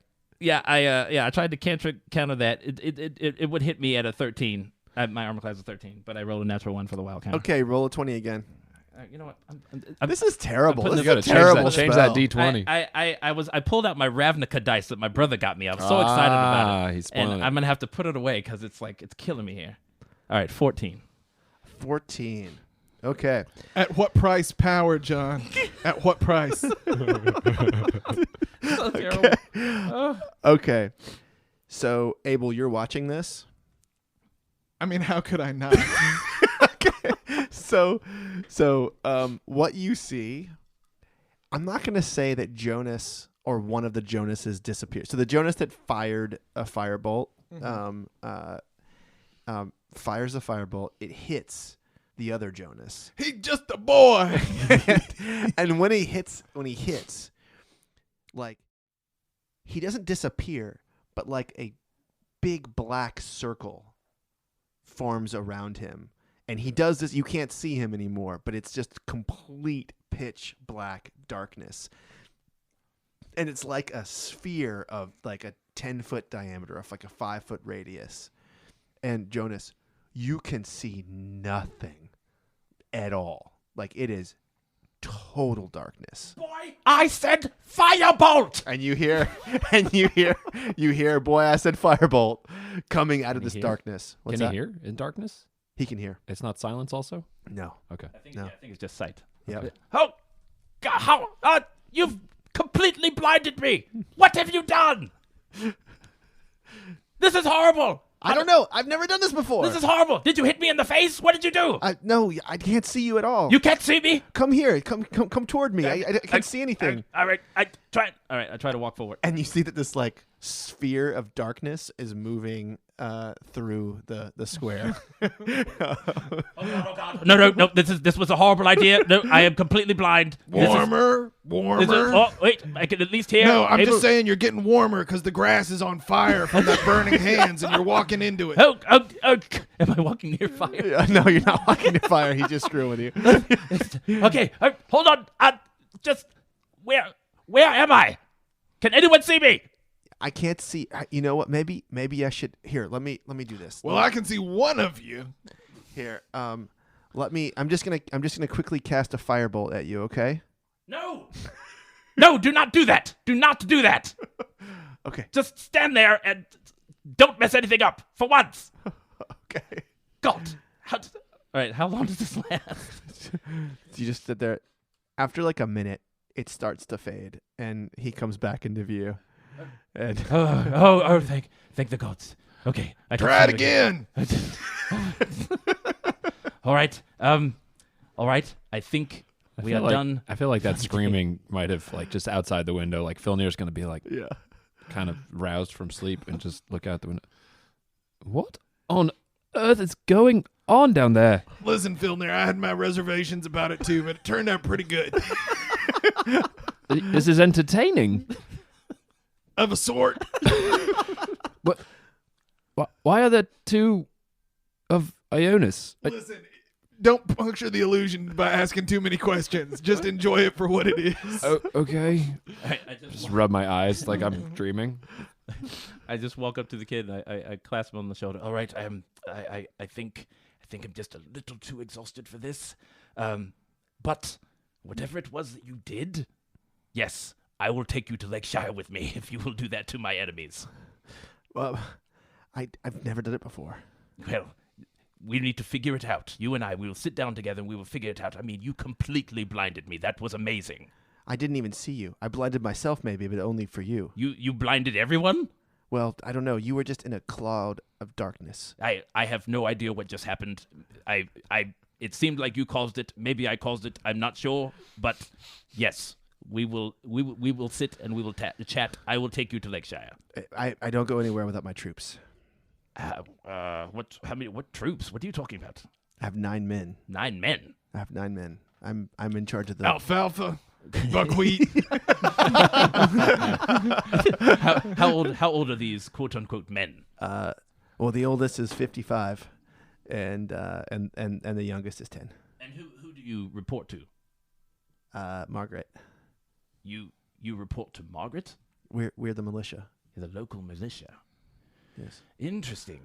Yeah, I tried to counter that. It would hit me at a 13. My armor class is 13, but I rolled a natural 1 for the wild counter. Okay, roll a 20 again. You know what? This is terrible. I'm This putting is the- a terrible change spell. that D20. I pulled out my Ravnica dice that my brother got me. I'm so excited about it. He's And spoiling it. I'm gonna have to put it away because it's killing me here. All right, 14. 14. Okay. at what price power, John? At what price? So terrible. Okay. So, Abel, you're watching this. I mean, how could I not? So, what you see, I'm not going to say that Jonas or one of the Jonases disappeared. So the Jonas that fired a firebolt, fires a firebolt. It hits the other Jonas. He's just a boy. And when he hits, like, he doesn't disappear, but like a big black circle forms around him. And he does this, you can't see him anymore, but it's just complete pitch black darkness. And it's like a sphere of like a 10-foot diameter, of like a 5-foot radius. And Jonas, you can see nothing at all. Like, it is total darkness. Boy, I said firebolt! And you hear, boy, I said firebolt coming out of he this hear? darkness. What's Can that? he hear in darkness? He can hear. It's not silence also? No. Okay. No. I think it's just sight. Yep. Oh, God, how? You've completely blinded me. What have you done? This is horrible. I don't know. I've never done this before. This is horrible. Did you hit me in the face? What did you do? No, I can't see you at all. You can't see me? Come here. Come toward me. I can't see anything. All right, I try. All right, I try to walk forward. And you see that this like sphere of darkness is moving through the square. Oh God. No. This was a horrible idea. No, I am completely blind. Warmer. Oh, wait. I can at least hear. No, I'm Hey, just saying you're getting warmer because the grass is on fire from that burning hands, and you're walking into it. Oh, am I walking near fire? No, you're not walking to fire. He's just screwing with you. Okay, hold on. Just where am I? Can anyone see me? I can't see. You know what? Maybe I should. Here, let me do this. Well, I can see one of you. Here, let me. I'm just gonna quickly cast a firebolt at you. Okay. No, do not do that. Do not do that. Okay. Just stand there and don't mess anything up for once. Okay. God. All right, how long does this last? You just sit there. After like a minute, it starts to fade, and he comes back into view. And Thank the gods. Okay, I Try it again. All right. All right. I think we are done. I feel like that screaming might have like just outside the window. Like Filnir's gonna be like, yeah. kind of roused from sleep and just look out the window. What on earth is going on down there? Listen, Filnir, I had my reservations about it too, but it turned out pretty good. This is entertaining. Of a sort. What? Why are there two of Ionis? Listen, don't puncture the illusion by asking too many questions. Just enjoy it for what it is. Oh, okay. I Just rub my eyes like I'm dreaming. I just walk up to the kid and I clasp him on the shoulder. All right, I think I'm just a little too exhausted for this. But whatever it was that you did, yes, I will take you to Lakeshire with me if you will do that to my enemies. Well, I've never done it before. Well, we need to figure it out. You and we will sit down together and we will figure it out. I mean, you completely blinded me. That was amazing. I didn't even see you. I blinded myself maybe, but only for you. You blinded everyone? Well, I don't know. You were just in a cloud of darkness. I have no idea what just happened. It seemed like you caused it. Maybe I caused it. I'm not sure. But yes, we will sit and we will chat. I will take you to Lakeshire. I don't go anywhere without my troops. What troops? What are you talking about? I have 9 men. 9 men. I have 9 men. I'm in charge of the Alfalfa, buckwheat. How old are these quote unquote men? Well, the oldest is 55, and the youngest is 10. And who do you report to? Margaret. You report to Margaret? We're the militia. You're the local militia. Yes. Interesting.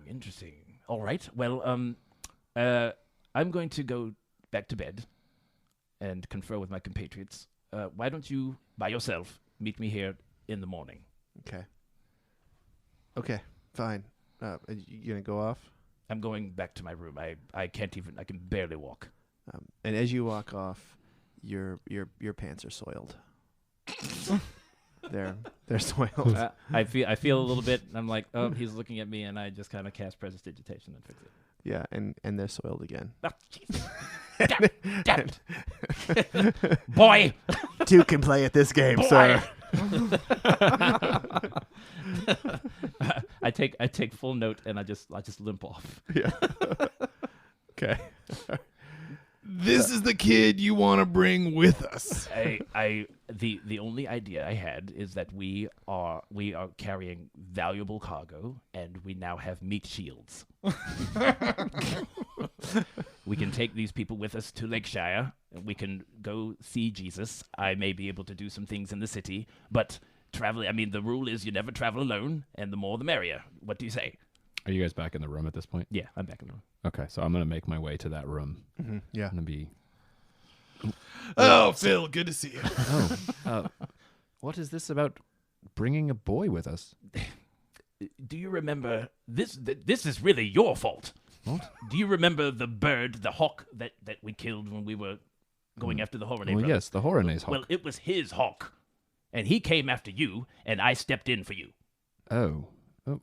All right. Well, I'm going to go back to bed and confer with my compatriots. Why don't you, by yourself, meet me here in the morning? Okay. Fine. You gonna go off? I'm going back to my room. I can't even. I can barely walk. And as you walk off, your pants are soiled. They're soiled. I feel a little bit. And I'm like, oh, he's looking at me, and I just kind of cast prestidigitation and fix it. Yeah, and they're soiled again. Oh, jeez. Damn it. Boy. 2 can play at this game, Boy. sir. I take full note and I just limp off. Yeah. Okay. This is the kid you want to bring with us. The only idea I had is that we are carrying valuable cargo and we now have meat shields. We can take these people with us to Lakeshire. We can go see Jesus. I may be able to do some things in the city, but traveling, I mean, the rule is you never travel alone, and the more the merrier. What do you say? Are you guys back in the room at this point? Yeah, I'm back in the room. Okay, so I'm gonna make my way to that room. Yeah. I'm gonna be. Oh, Phil, good to see you. What is this about bringing a boy with us? Do you remember this? This is really your fault. What? Do you remember the bird, the hawk that we killed when we were going after the Hornay Well, brothers? yes, the Horane's hawk. Well, it was his hawk, and he came after you, and I stepped in for you. Oh,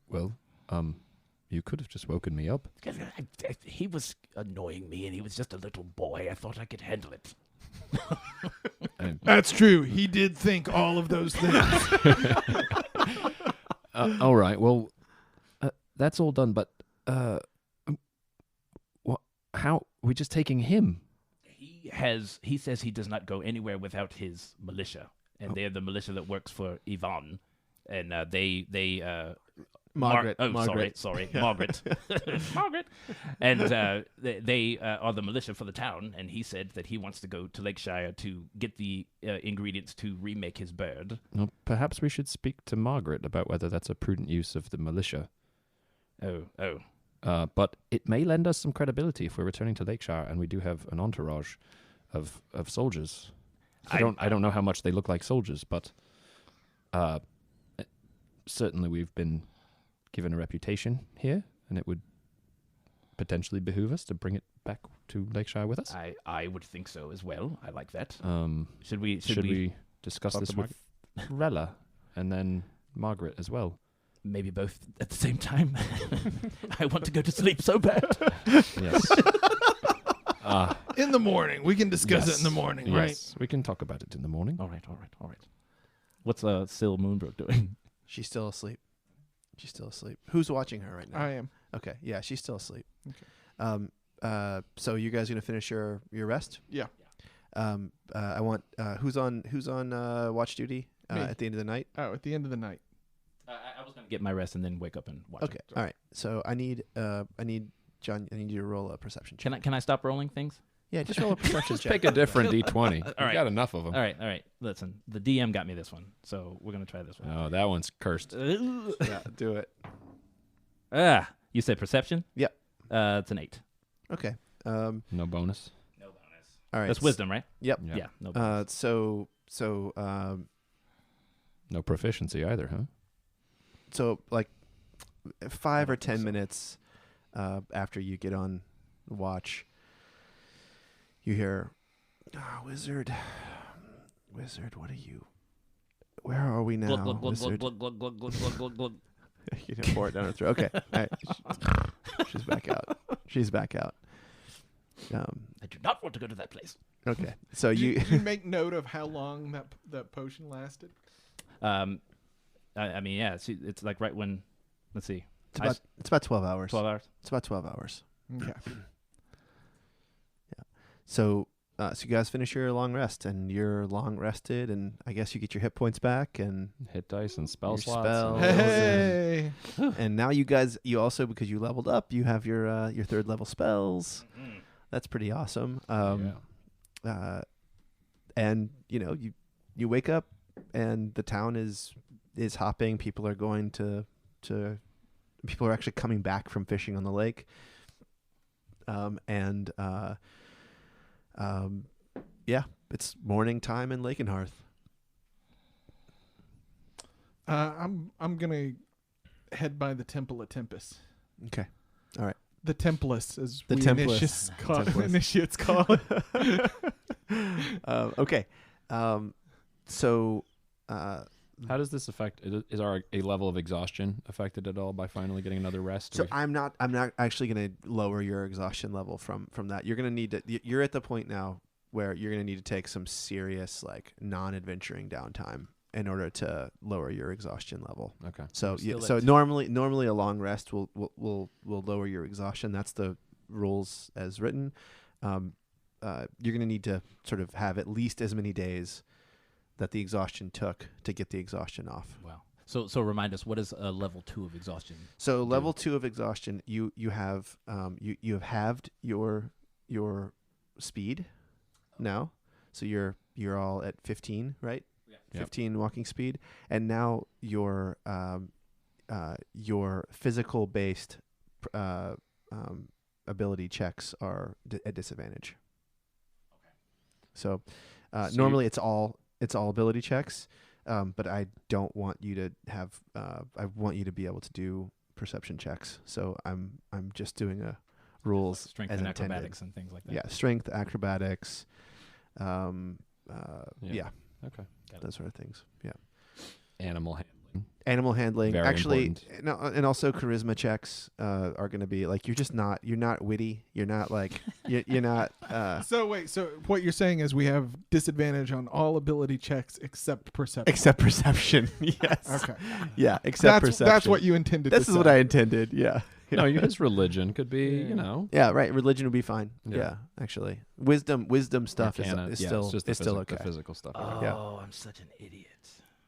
well, you could have just woken me up. He was annoying me, and he was just a little boy. I thought I could handle it. That's true. He did think all of those things. All right, well, that's all done, but, what? How? We're just taking him. He says he does not go anywhere without his militia, and they're the militia that works for Yvonne, and Margaret. Sorry, Margaret. Margaret. And they are the militia for the town, and he said that he wants to go to Lakeshire to get the ingredients to remake his bird. Well, perhaps we should speak to Margaret about whether that's a prudent use of the militia. Oh. But it may lend us some credibility if we're returning to Lakeshire and we do have an entourage of soldiers. I don't know how much they look like soldiers, but certainly we've been given a reputation here, and it would potentially behoove us to bring it back to Lakeshire with us. I would think so as well. I like that. Should we discuss talk this to with Rella and then Margaret as well? maybe both at the same time? I want to go to sleep so bad. Yes. In the morning. We can discuss it in the morning, right? Yes, we can talk about it in the morning. All right. What's Syl Moonbrook doing? She's still asleep. Who's watching her right now? I am. Okay. Yeah, she's still asleep. Okay. So you guys gonna finish your rest? Yeah. I want who's on watch duty Me. at the end of the night? Oh, at the end of the night. I was going to get my rest and then wake up and watch. Okay. All right. So I need John. I need you to roll a perception check. Can I stop rolling things? Yeah, just roll a perception check. Pick a different D20. You've right. got enough of them. All right. Listen, the DM got me this one, so we're going to try this one. Oh, that one's cursed. Yeah, do it. You said perception? Yep. It's an 8. Okay. No bonus. No bonus. All right. That's wisdom, right? Yep. Yeah. No bonus. So No proficiency either, huh? So like 5 or 10 minutes after you get on watch, you hear, "Wizard, what are you? Where are we now, Glug, glug, glug, Wizard?" glug, glug, glug, glug, glug, glug, glug. You can pour it down her throat. Okay, all right. She's back out. I do not want to go to that place. Okay, so you make note of how long that potion lasted? I mean, yeah, it's like right when, let's see. It's about 12 hours. 12 hours? It's about 12 hours. Okay. Yeah. So you guys finish your long rest, and you're long rested, and I guess you get your hit points back, and Hit dice and spell Your slots. spells. Hey. and now you also, because you leveled up, you have your third level spells. Mm-hmm. That's pretty awesome. Yeah. And you wake up, and the town is hopping. People are going to people are actually coming back from fishing on the lake. It's morning time in Lakenhearth. I'm gonna head by the Temple of Tempest. Okay. All right. The Templars, as The we Templars. initiates call it. Okay. So How does this affect? Is our a level of exhaustion affected at all by finally getting another rest? So I'm not actually going to lower your exhaustion level from that. You're going to need to. You're at the point now where you're going to need to take some serious non-adventuring downtime in order to lower your exhaustion level. Okay. So Still so at- normally a long rest will lower your exhaustion. That's the rules as written. You're going to need to sort of have at least as many days that the exhaustion took to get the exhaustion off. Wow. So remind us, what is a level 2 of exhaustion? So level 2 of exhaustion, you have you have halved your speed now. So you're all at 15, right? Yeah. Yep. 15 walking speed, and now your physical based ability checks are at disadvantage. So So normally it's all ability checks, but I don't want you to have. I want you to be able to do perception checks. So I'm just doing a rules Strength as and intended. acrobatics and things like that. Yeah, strength, acrobatics. Yeah, Okay. those sort of things. Yeah. Animal handling. Animal handling, Very actually, important. no, and also charisma checks are going to be like you're not witty. You're not like you're not. So wait, so what you're saying is we have disadvantage on all ability checks except perception. Except perception. Yes. Okay. Yeah. Except perception. That's what you intended. This to is what say. I intended. Yeah. No, his religion could be, Yeah. Right. Religion would be fine. Yeah. Yeah. Actually, wisdom stuff Arcana. is Yeah, still it's just is still the okay. physical stuff. Oh, Yeah. I'm such an idiot.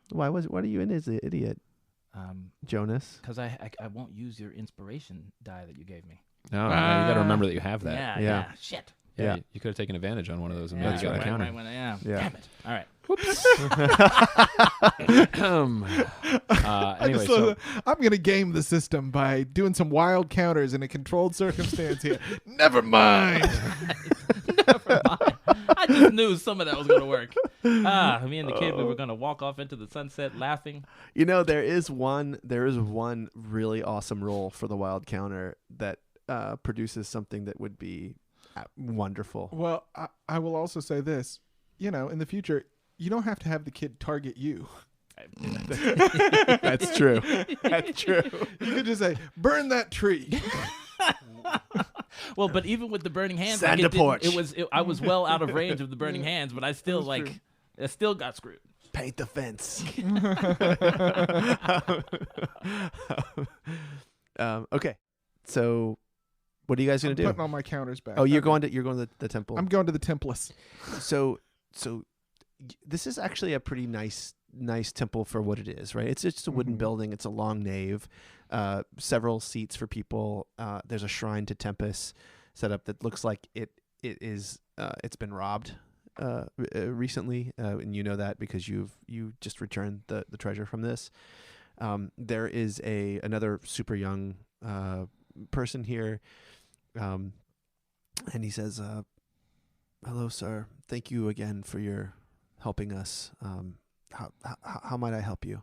Why are you in as an idiot, Jonas? Because I won't use your inspiration die that you gave me. No, you got to remember that you have that. Yeah. Yeah. Shit. Yeah. You could have taken advantage on one of those and Yeah, maybe got a right, counter. yeah. Yeah. Damn it. All right. I Anyway, just so thought, I'm going to game the system by doing some wild counters in a controlled circumstance here. Never mind. Never mind. I just knew some of that was going to work. Me and the kid, we were going to walk off into the sunset laughing. You know, there is one really awesome roll for the wild counter that produces something that would be wonderful. Well, I will also say this. You know, in the future, you don't have to have the kid target you. That's true. That's true. You could just say, burn that tree. Well, but even with the burning hands, Sand like a porch. I was well out of range of the burning hands, but I still I still got screwed. Paint the fence. Okay. So what are you guys going I'm to do? putting all my counters back. Oh, you're Okay. going to the temple. I'm going to the Templess. So this is actually a pretty nice temple for what it is, right? It's just a wooden Mhm. building. It's a long nave, several seats for people. There's a shrine to Tempest set up that looks like it's been robbed recently, and you know that because you just returned the treasure from this. There is another super young person here, and he says, "Hello, sir. Thank you again for your helping us. How might I help you?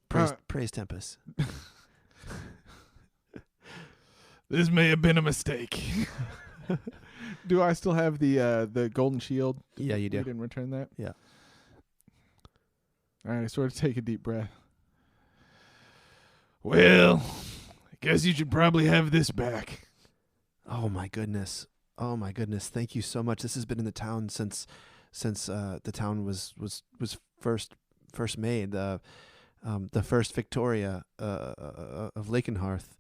Praise Tempest." This may have been a mistake. Do I still have the golden shield? Yeah, you You do. didn't return that? Yeah. All right, sort of take a deep breath. Well, I guess you should probably have this back. Oh my goodness. Thank you so much. This has been in the town since the town was first made. The first Victoria of Lakenhearth.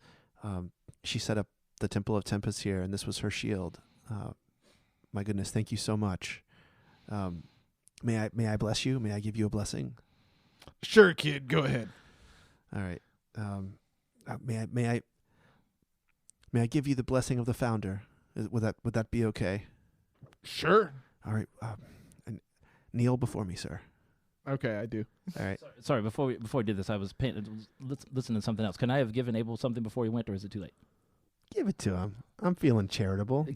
She set up the Temple of Tempest here, and this was her shield. My goodness, thank you so much. May I bless you? May I give you a blessing? Sure, kid, go ahead. All right. May I give you the blessing of the founder? Would that be okay? Sure. All right. And kneel before me, sir. Okay, I do. All right. Sorry, before we did this, I was listening to something else. Can I have given Abel something before he went, or is it too late? Give it to him. I'm feeling charitable.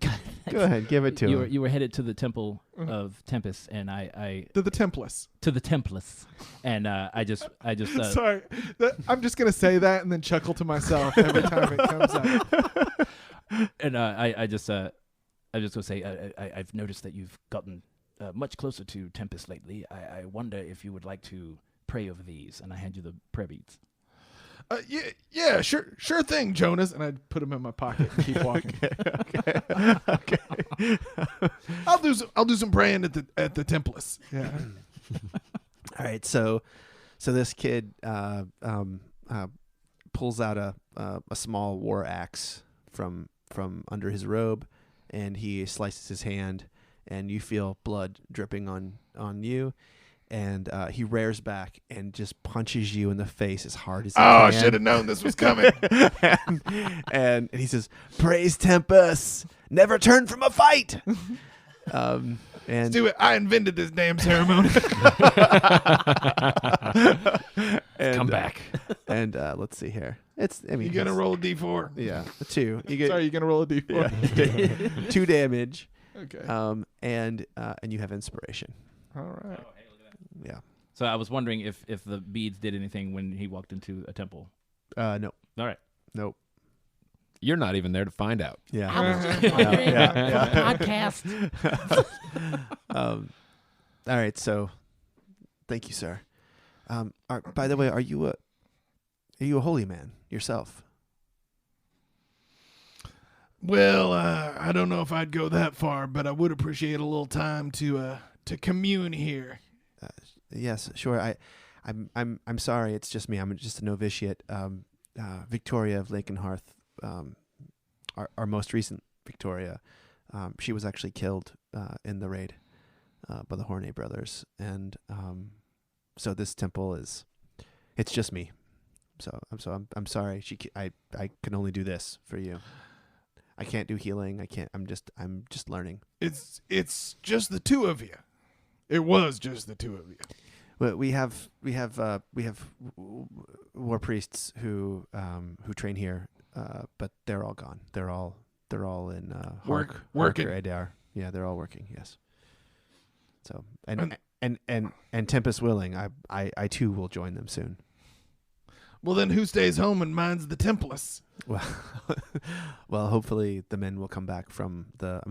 Go ahead, give it to him. You were headed to the temple of Tempest, and I To the Templess. to the Templess, and I just Sorry. I'm just going to say that and then chuckle to myself every time it comes out. and I just gonna say I've noticed that you've gotten much closer to Tempest lately. I wonder if you would like to pray over these, and I hand you the prayer beads. Yeah, sure thing, Jonas. And I put them in my pocket and keep walking. Okay. I'll do some praying at the Templess. Yeah. All right. So this kid pulls out a small war axe from under his robe, and he slices his hand, and you feel blood dripping on you. And he rears back and just punches you in the face as hard as he can. I should have known this was coming. and he says, "Praise Tempest, never turn from a fight." And Let's do it. I invented this damn ceremony. and, Come back. And let's see here. It's. I mean, You gonna it's- roll a d4? Yeah, a 2. You get Sorry, you gonna roll a d4? yeah. 2 damage. Okay. And you have inspiration. All right. Yeah. So I was wondering if the beads did anything when he walked into a temple. No. All right. Nope. You're not even there to find out. Yeah. I was just Yeah, wondering yeah, for the podcast. All right. So, thank you, sir. By the way, are you a holy man yourself? Well, I don't know if I'd go that far, but I would appreciate a little time to commune here. Yes, sure. I'm sorry. It's just me. I'm just a novitiate. Victoria of Lakenhearth, our most recent Victoria, she was actually killed in the raid by the Horney brothers, and so this temple it's just me. So I'm sorry. I can only do this for you. I can't do healing. I can't. I'm just learning. It's just the two of you. It was just the two of you. Well, we have war priests who train here, but they're all gone. They're all in Working. Adar. Yeah, they're all working. Yes. So and Tempest willing, I too will join them soon. Well, then who stays home and minds the Templars? Well, hopefully the men will come back from the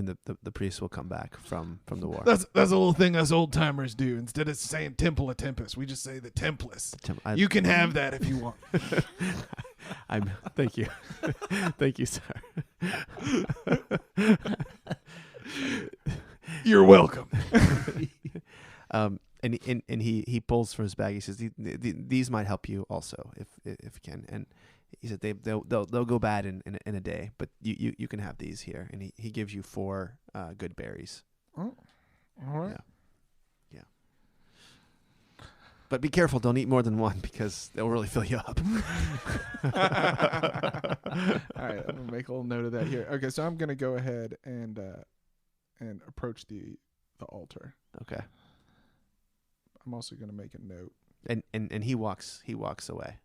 priests will come back from the war. That's a little thing us old timers do. Instead of saying Temple of Tempest, we just say the Templars. You can have that if you want. Thank you. Thank you, sir. You're welcome. And he pulls from his bag. He says, "These might help you also if you can." And he said, "They'll go bad in a day, but you can have these here." And he gives you 4 good berries. Oh, all right. Yeah. But be careful! Don't eat more than one because they'll really fill you up. All right, I'm gonna make a little note of that here. Okay, so I'm gonna go ahead and approach the altar. Okay. I'm also gonna make a note. And he walks away.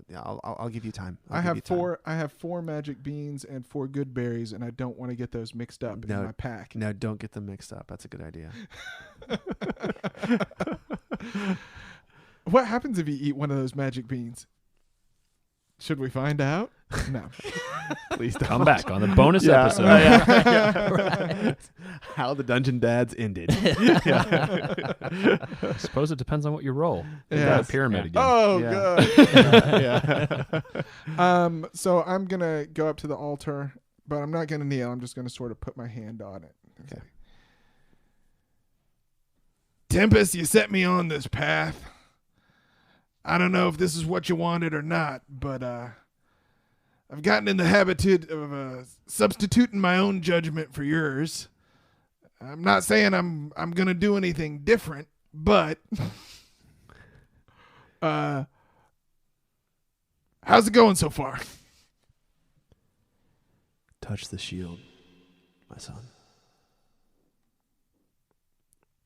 Yeah, I'll give you time. I have 4 magic beans and 4 good berries, and I don't want to get those mixed up in my pack. No, don't get them mixed up. That's a good idea. What happens if you eat one of those magic beans? Should we find out? No. Please don't. Come back on the bonus episode. Right. How the Dungeon Dads ended. I suppose it depends on what you roll. You got a Yes. pyramid again. Oh, Yeah. good. Yeah. So I'm going to go up to the altar, but I'm not going to kneel. I'm just going to sort of put my hand on it. Okay. Tempest, you set me on this path. I don't know if this is what you wanted or not, but I've gotten in the habit of substituting my own judgment for yours. I'm not saying I'm going to do anything different, but how's it going so far? Touch the shield, my son.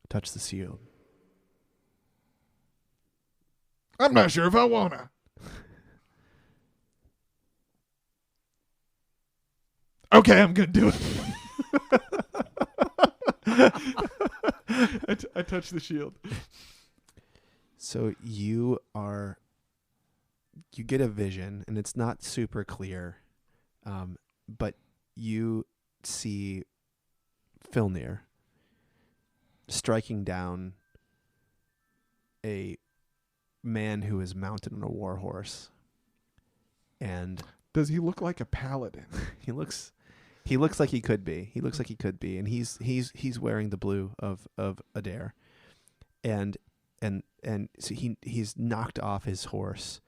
Touch the shield. I'm not sure if I want to. Okay, I'm going to do it. I touch the shield. So you get a vision, and it's not super clear, but you see Filnir striking down a man who is mounted on a war horse, and Does he look like a paladin? he looks like he could be. He looks like he could be, and he's wearing the blue of Adair, and so he's knocked off his horse,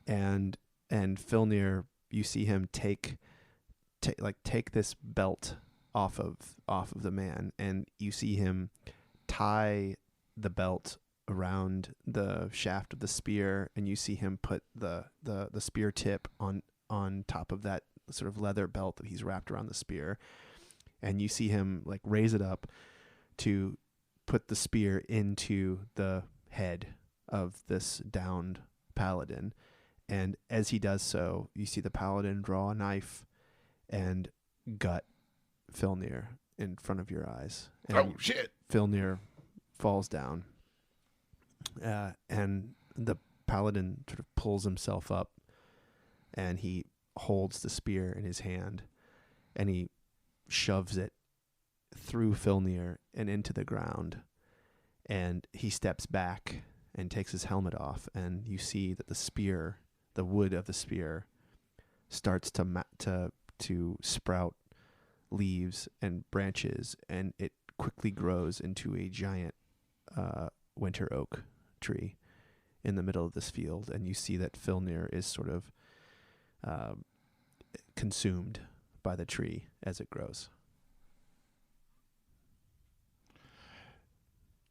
and Filnir, you see him take this belt off of the man, and you see him tie the belt around the shaft of the spear, and you see him put the spear tip on top of that sort of leather belt that he's wrapped around the spear, and you see him like raise it up, to put the spear into the head of this downed paladin. And as he does so, you see the paladin draw a knife and gut Filnir in front of your eyes. And Oh, shit. Filnir falls down. And the paladin sort of pulls himself up, and he holds the spear in his hand, and he shoves it through Filnir and into the ground. And he steps back and takes his helmet off, and you see that the spear, the wood of the spear, starts to sprout leaves and branches, and it quickly grows into a giant winter oak tree in the middle of this field. And you see that Filnir is sort of consumed by the tree as it grows.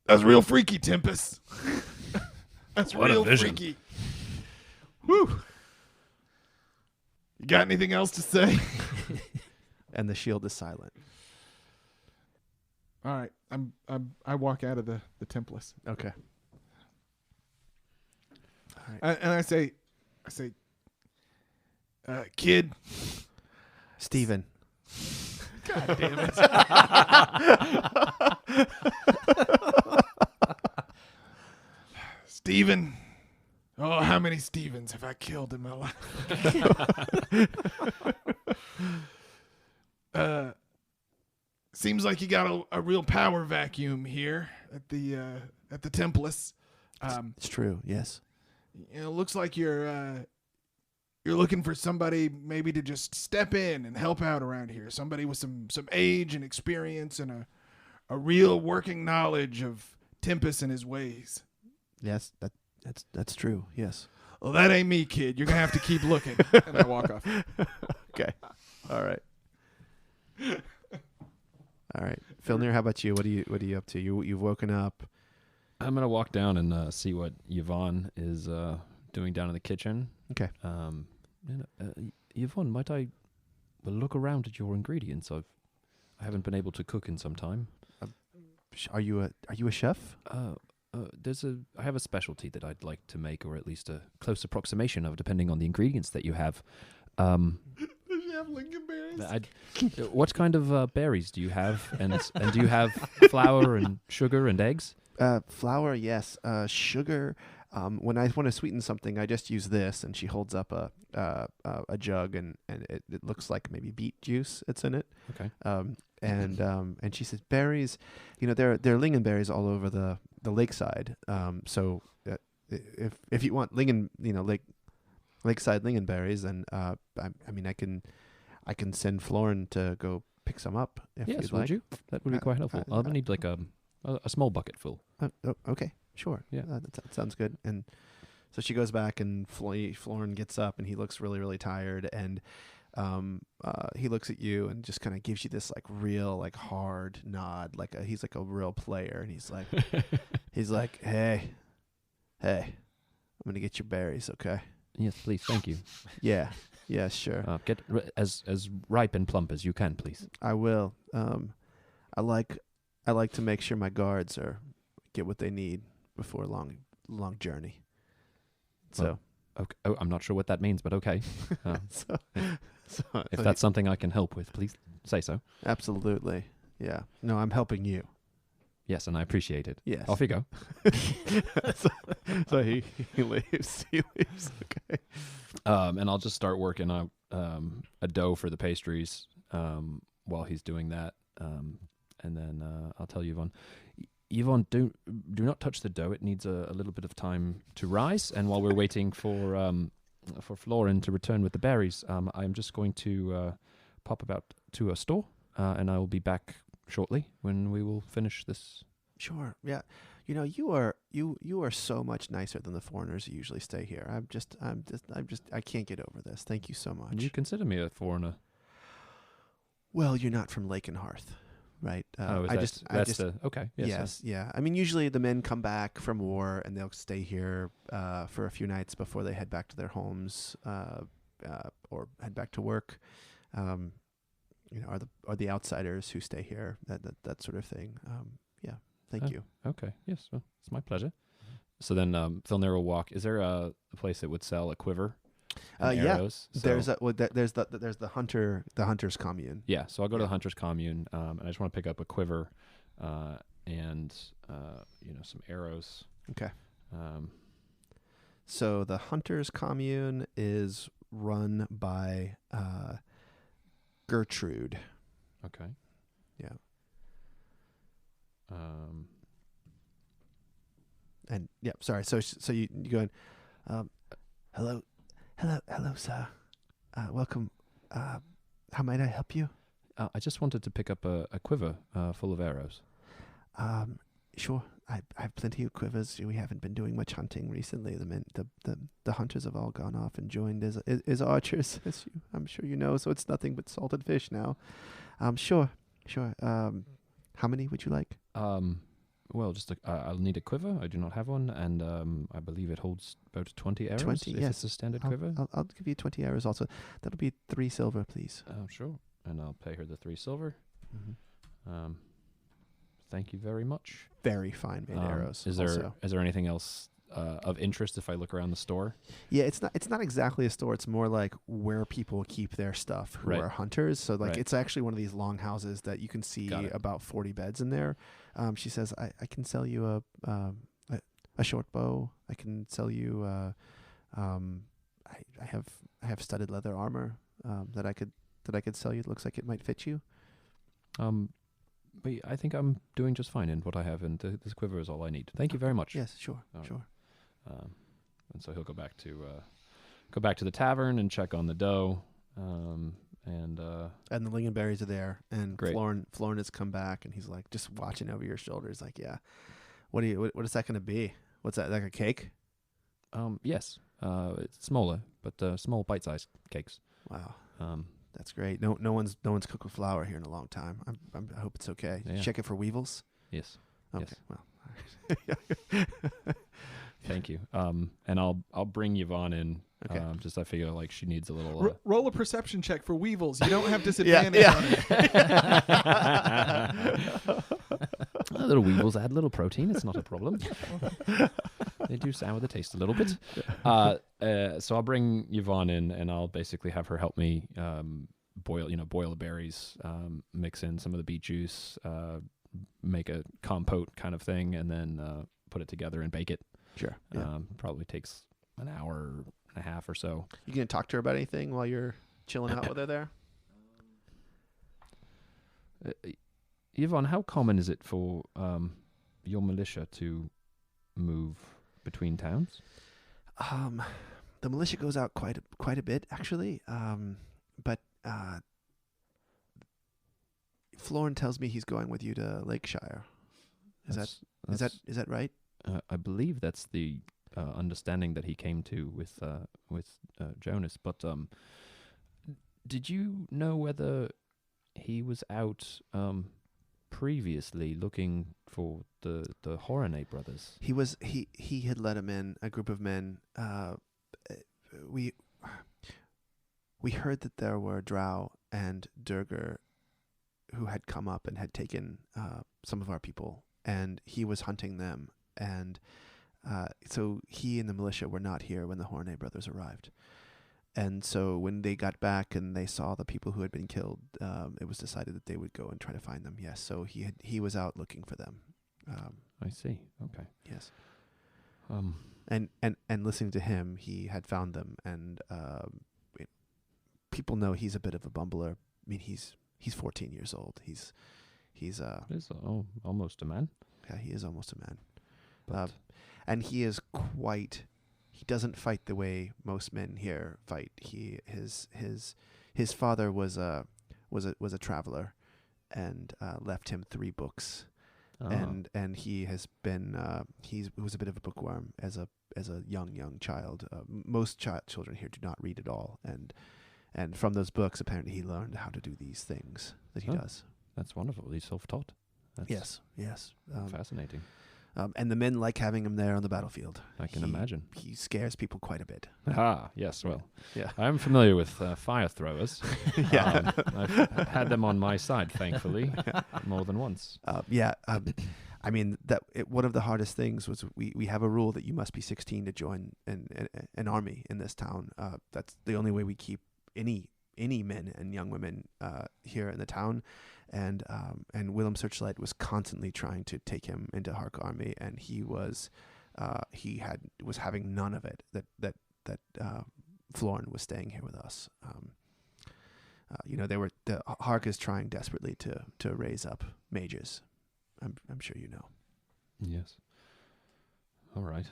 That's real freaky, Tempest. That's What a real vision. freaky. Woo. You got anything else to say? And the shield is silent. All right. I walk out of the Templars. Okay. And I say, kid. Steven. God damn it. Steven. Oh, how many Stevens have I killed in my life? Seems like you got a real power vacuum here at the Templars. It's true. Yes. Looks like you're looking for somebody maybe to just step in and help out around here. Somebody with some age and experience and a real working knowledge of Tempest and his ways. Yes. That's true. Yes. Well, that ain't me, kid. You're gonna have to keep looking. And I walk off. Okay. All right. All right. Filnir, how about you? What are you up to? You've woken up. I'm gonna walk down and see what Yvonne is doing down in the kitchen. Okay. Yvonne, might I look around at your ingredients? I haven't been able to cook in some time. Are you a chef? I have a specialty that I'd like to make, or at least a close approximation of, depending on the ingredients that you have. Does she have lingonberries? What kind of berries do you have, and do you have flour and sugar and eggs? Flour, yes. Sugar. When I want to sweeten something, I just use this. And she holds up a jug, and it looks like maybe beet juice. It's in it. Okay. And she says berries. There are lingonberries all over the lakeside. So if you want lakeside lingonberries, then I can send Florin to go pick some up if Yes, you'd would like. you? That would be quite helpful. I'll need like a small bucket full. Okay, sure. Yeah. That sounds good. And so she goes back, and Florin gets up, and he looks really, really tired, and he looks at you and just kind of gives you this like real like hard nod, he's like a real player, and he's like, hey, I'm gonna get your berries, okay? Yes, please. Thank you. Yeah, sure. Get as ripe and plump as you can, please. I will. I like to make sure my guards get what they need before a long journey. So. Okay. Oh, I'm not sure what that means, but okay. So If that's something I can help with, please say so. Absolutely. Yeah. No, I'm helping you. Yes, and I appreciate it. Yes. Off you go. so he leaves. He leaves. Okay. And I'll just start working out a dough for the pastries while he's doing that. And then I'll tell Yvonne. Yvonne, do not touch the dough. It needs a little bit of time to rise. And while we're waiting for Florin to return with the berries, I'm just going to pop about to a store, and I will be back shortly when we will finish this. Sure. Yeah. You are so much nicer than the foreigners who usually stay here. I can't get over this. Thank you so much. You consider me a foreigner? Well, you're not from Lake and Hearth, right? Okay. Yes. Yeah. I mean, usually the men come back from war and they'll stay here for a few nights before they head back to their homes or head back to work. Are the outsiders who stay here, that sort of thing. Thank you. Okay. Yes. Well, it's my pleasure. So then, Thilnir will walk. Is there a place that would sell a quiver and arrows? So, There's the hunter's commune. yeah. So I'll go to the hunter's commune, and I just want to pick up a quiver, and some arrows. Okay. So the hunter's commune is run by Gertrude. Okay. Yeah. And yeah, sorry. So you go in. Hello, sir. Welcome. How might I help you? I just wanted to pick up a quiver full of arrows. Sure. I have plenty of quivers. We haven't been doing much hunting recently. The hunters have all gone off and joined as archers, as I'm sure you know. So it's nothing but salted fish now. Sure. How many would you like? Well, just I'll need a quiver. I do not have one, and I believe it holds about 20 arrows. 20, if yes. It's a standard quiver. I'll give you 20 arrows also. That'll be 3 silver, please. Sure. And I'll pay her the 3 silver. Mm-hmm. Thank you very much. Very fine made arrows. Is there anything else of interest if I look around the store? Yeah, it's not exactly a store. It's more like where people keep their stuff who Right. are hunters. So like Right. it's actually one of these long houses that you can see Got it. about 40 beds in there. She says, I can sell you a short bow. I can sell you I have studded leather armor that I could sell you. It looks like it might fit you. But I think I'm doing just fine in what I have, and this quiver is all I need. Thank you very much. Yes, sure. And so he'll go back to the tavern and check on the dough. And the lingonberries are there, and Great. Florin has come back, and he's like just watching over your shoulders, like, yeah, what is that going to be? What's that, like a cake? Yes, it's smaller, but small bite-sized cakes. Wow, that's great. No one's cooked with flour here in a long time. I hope it's okay. Did you Yeah. check it for weevils? Yes. Okay, Yes. well, Thank you. And I'll bring Yvonne in. Okay. Just I figure like she needs a little. Roll a perception check for weevils. You don't have disadvantage on it. Little weevils add little protein. It's not a problem. They do sour the taste a little bit. So I'll bring Yvonne in, and I'll basically have her help me boil the berries, mix in some of the beet juice, make a compote kind of thing, and then put it together and bake it. sure. Yeah. Probably takes an hour and a half or so. You gonna talk to her about anything while you're chilling out with her there? Yvonne, how common is it for your militia to move between towns? The militia goes out quite a bit actually. But Florin tells me he's going with you to Lakeshire. Is that right? I believe that's the understanding that he came to with Jonas. But did you know whether he was out previously looking for the Horanay brothers? He had let him in, a group of men. We heard that there were Drow and Durger who had come up and had taken some of our people, and he was hunting them. And so he and the militia were not here when the Horanay brothers arrived. And so when they got back and they saw the people who had been killed, it was decided that they would go and try to find them. Yes, so he was out looking for them. I see. Okay. Yes. Um. And listening to him, he had found them, and people know he's a bit of a bumbler. I mean, he's 14 years old. He's almost a man. Yeah, he is almost a man. But And he is quite. He doesn't fight the way most men here fight. His father was a traveler, and left him 3 books, and he has been he was a bit of a bookworm as a young child. Most children here do not read at all, and from those books apparently he learned how to do these things that he does. That's wonderful. He's self-taught. That's Yes. fascinating. And the men like having him there on the battlefield. I can imagine. He scares people quite a bit. Yes. Well, Yeah. I'm familiar with fire throwers. Yeah. I've had them on my side, thankfully, more than once. I mean, one of the hardest things was we have a rule that you must be 16 to join an army in this town. That's the only way we keep any men and young women here in the town. And Willem Searchlight was constantly trying to take him into Hark Army, and he was having none of it. That Florin was staying here with us. The Hark is trying desperately to raise up mages. I'm sure you know. Yes. All right.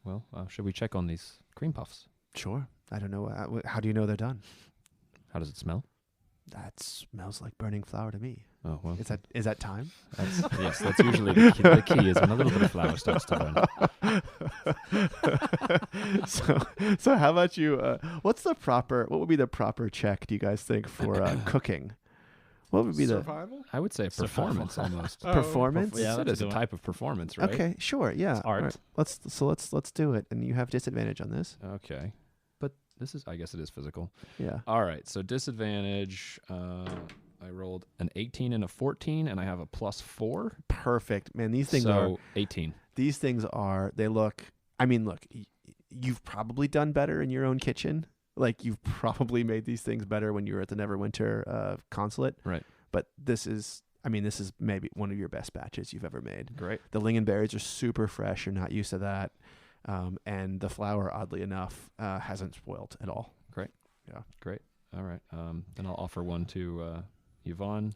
Well, should we check on these cream puffs? Sure. I don't know. How do you know they're done? How does it smell? That smells like burning flour to me. Oh, well. Is that time? Yes, that's usually the key is when a little bit of flour starts to burn. So how about you? What would be the proper check, do you guys think, for cooking? What would be survival? I would say performance almost. Performance? Yeah, that is a type of performance, right? Okay, sure, yeah. It's art. All right. Let's do it, and you have disadvantage on this. Okay, but I guess it is physical. Yeah. All right, so disadvantage. I rolled an 18 and a 14, and I have a +4. Perfect, man. These things are 18. These things are. They look. I mean, look. You've probably done better in your own kitchen. Like, you've probably made these things better when you were at the Neverwinter consulate. Right. But this is maybe one of your best batches you've ever made. Great. The lingonberries are super fresh. You're not used to that. And the flour, oddly enough, hasn't spoiled at all. Great. Yeah. Great. All right. Then I'll offer one to Yvonne.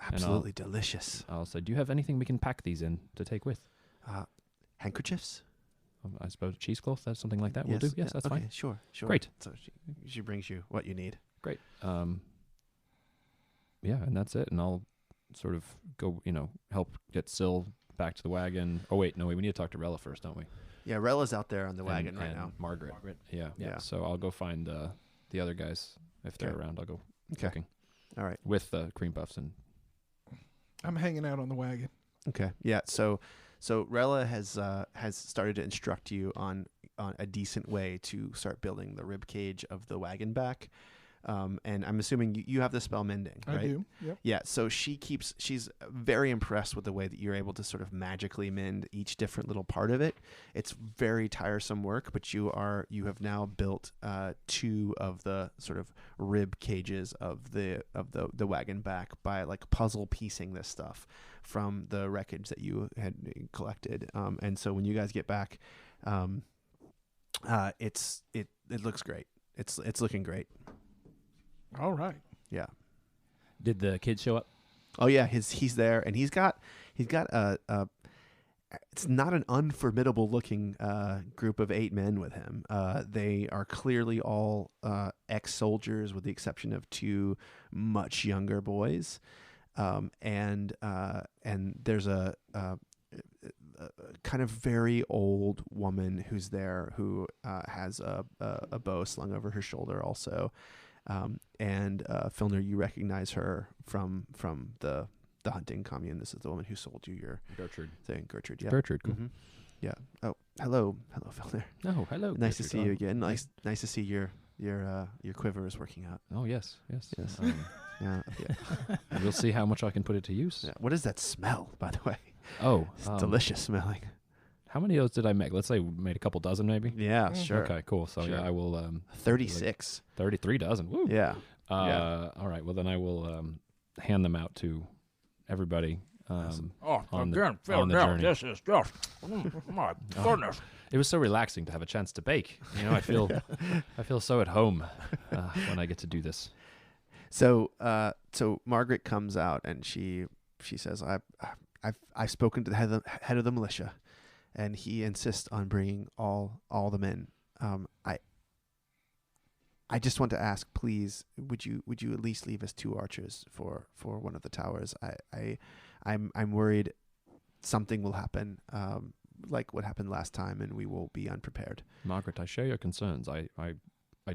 Absolutely delicious. I'll say, do you have anything we can pack these in to take with? Handkerchiefs? I suppose cheesecloth, that's something like that will do. Yes, that's okay, fine. Sure. Great. So she brings you what you need. Great. Yeah, and that's it. And I'll sort of go, help get Syl back to the wagon. Oh, wait, no, we need to talk to Rella first, don't we? Yeah, Rella's out there on the wagon right and now. Margaret. Yeah. Yeah. So I'll go find the other guys if they're Okay. around. I'll go Okay. cooking All right. with cream puffs and. I'm hanging out on the wagon. Okay. Yeah. So Rella has started to instruct you on a decent way to start building the rib cage of the wagon back. And I'm assuming you have the spell mending, right? I do. Yep. Yeah. So she's very impressed with the way that you're able to sort of magically mend each different little part of it. It's very tiresome work, but you have now built 2 of the sort of rib cages of the wagon back by like puzzle piecing this stuff from the wreckage that you had collected. And so when you guys get back, it looks great. It's looking great. All right. Yeah. Did the kid show up? Oh yeah, he's there, and he's got a it's not an unformidable looking group of 8 men with him. They are clearly all ex-soldiers, with the exception of 2 much younger boys, and there's a kind of very old woman who's there who has a bow slung over her shoulder also. And Filner, you recognize her from the hunting commune. This is the woman who sold you your Gertrude. thing, Gertrude. Yeah, Gertrude, cool. Mm-hmm. Yeah. Oh, hello, Filner. Oh, hello. Nice to Gertrude. see you again. Nice to see your quiver is working out. Oh, yes. Yes. Yeah. We'll see how much I can put it to use. Yeah. What is that smell, by the way? Oh, It's delicious smelling. How many of those did I make? Let's say we made a couple dozen, maybe. Yeah, sure. Okay, cool. So Sure. yeah, I will. 36. 33 dozen. Woo. Yeah. All right. Well, then I will hand them out to everybody. On the journey. This is just my goodness. It was so relaxing to have a chance to bake. I feel so at home when I get to do this. So Margaret comes out and she says, I've spoken to the head of the militia, and he insists on bringing all the men. I just want to ask, please, would you at least leave us 2 archers for one of the towers? I'm worried something will happen, like what happened last time, and we will be unprepared. Margaret, I share your concerns. I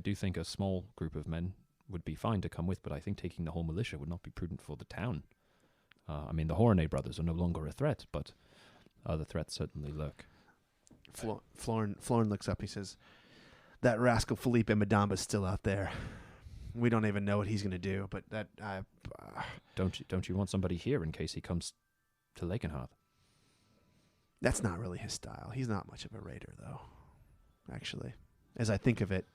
do think a small group of men would be fine to come with, but I think taking the whole militia would not be prudent for the town. The Horney brothers are no longer a threat, but other threats certainly lurk. Florin looks up. He says, "That rascal Felipe Madamba's still out there." we don't even know what he's going to do. But that Don't you want somebody here in case he comes to Lakenhearth? that's not really his style. He's not much of a raider, though. Actually, as I think of it,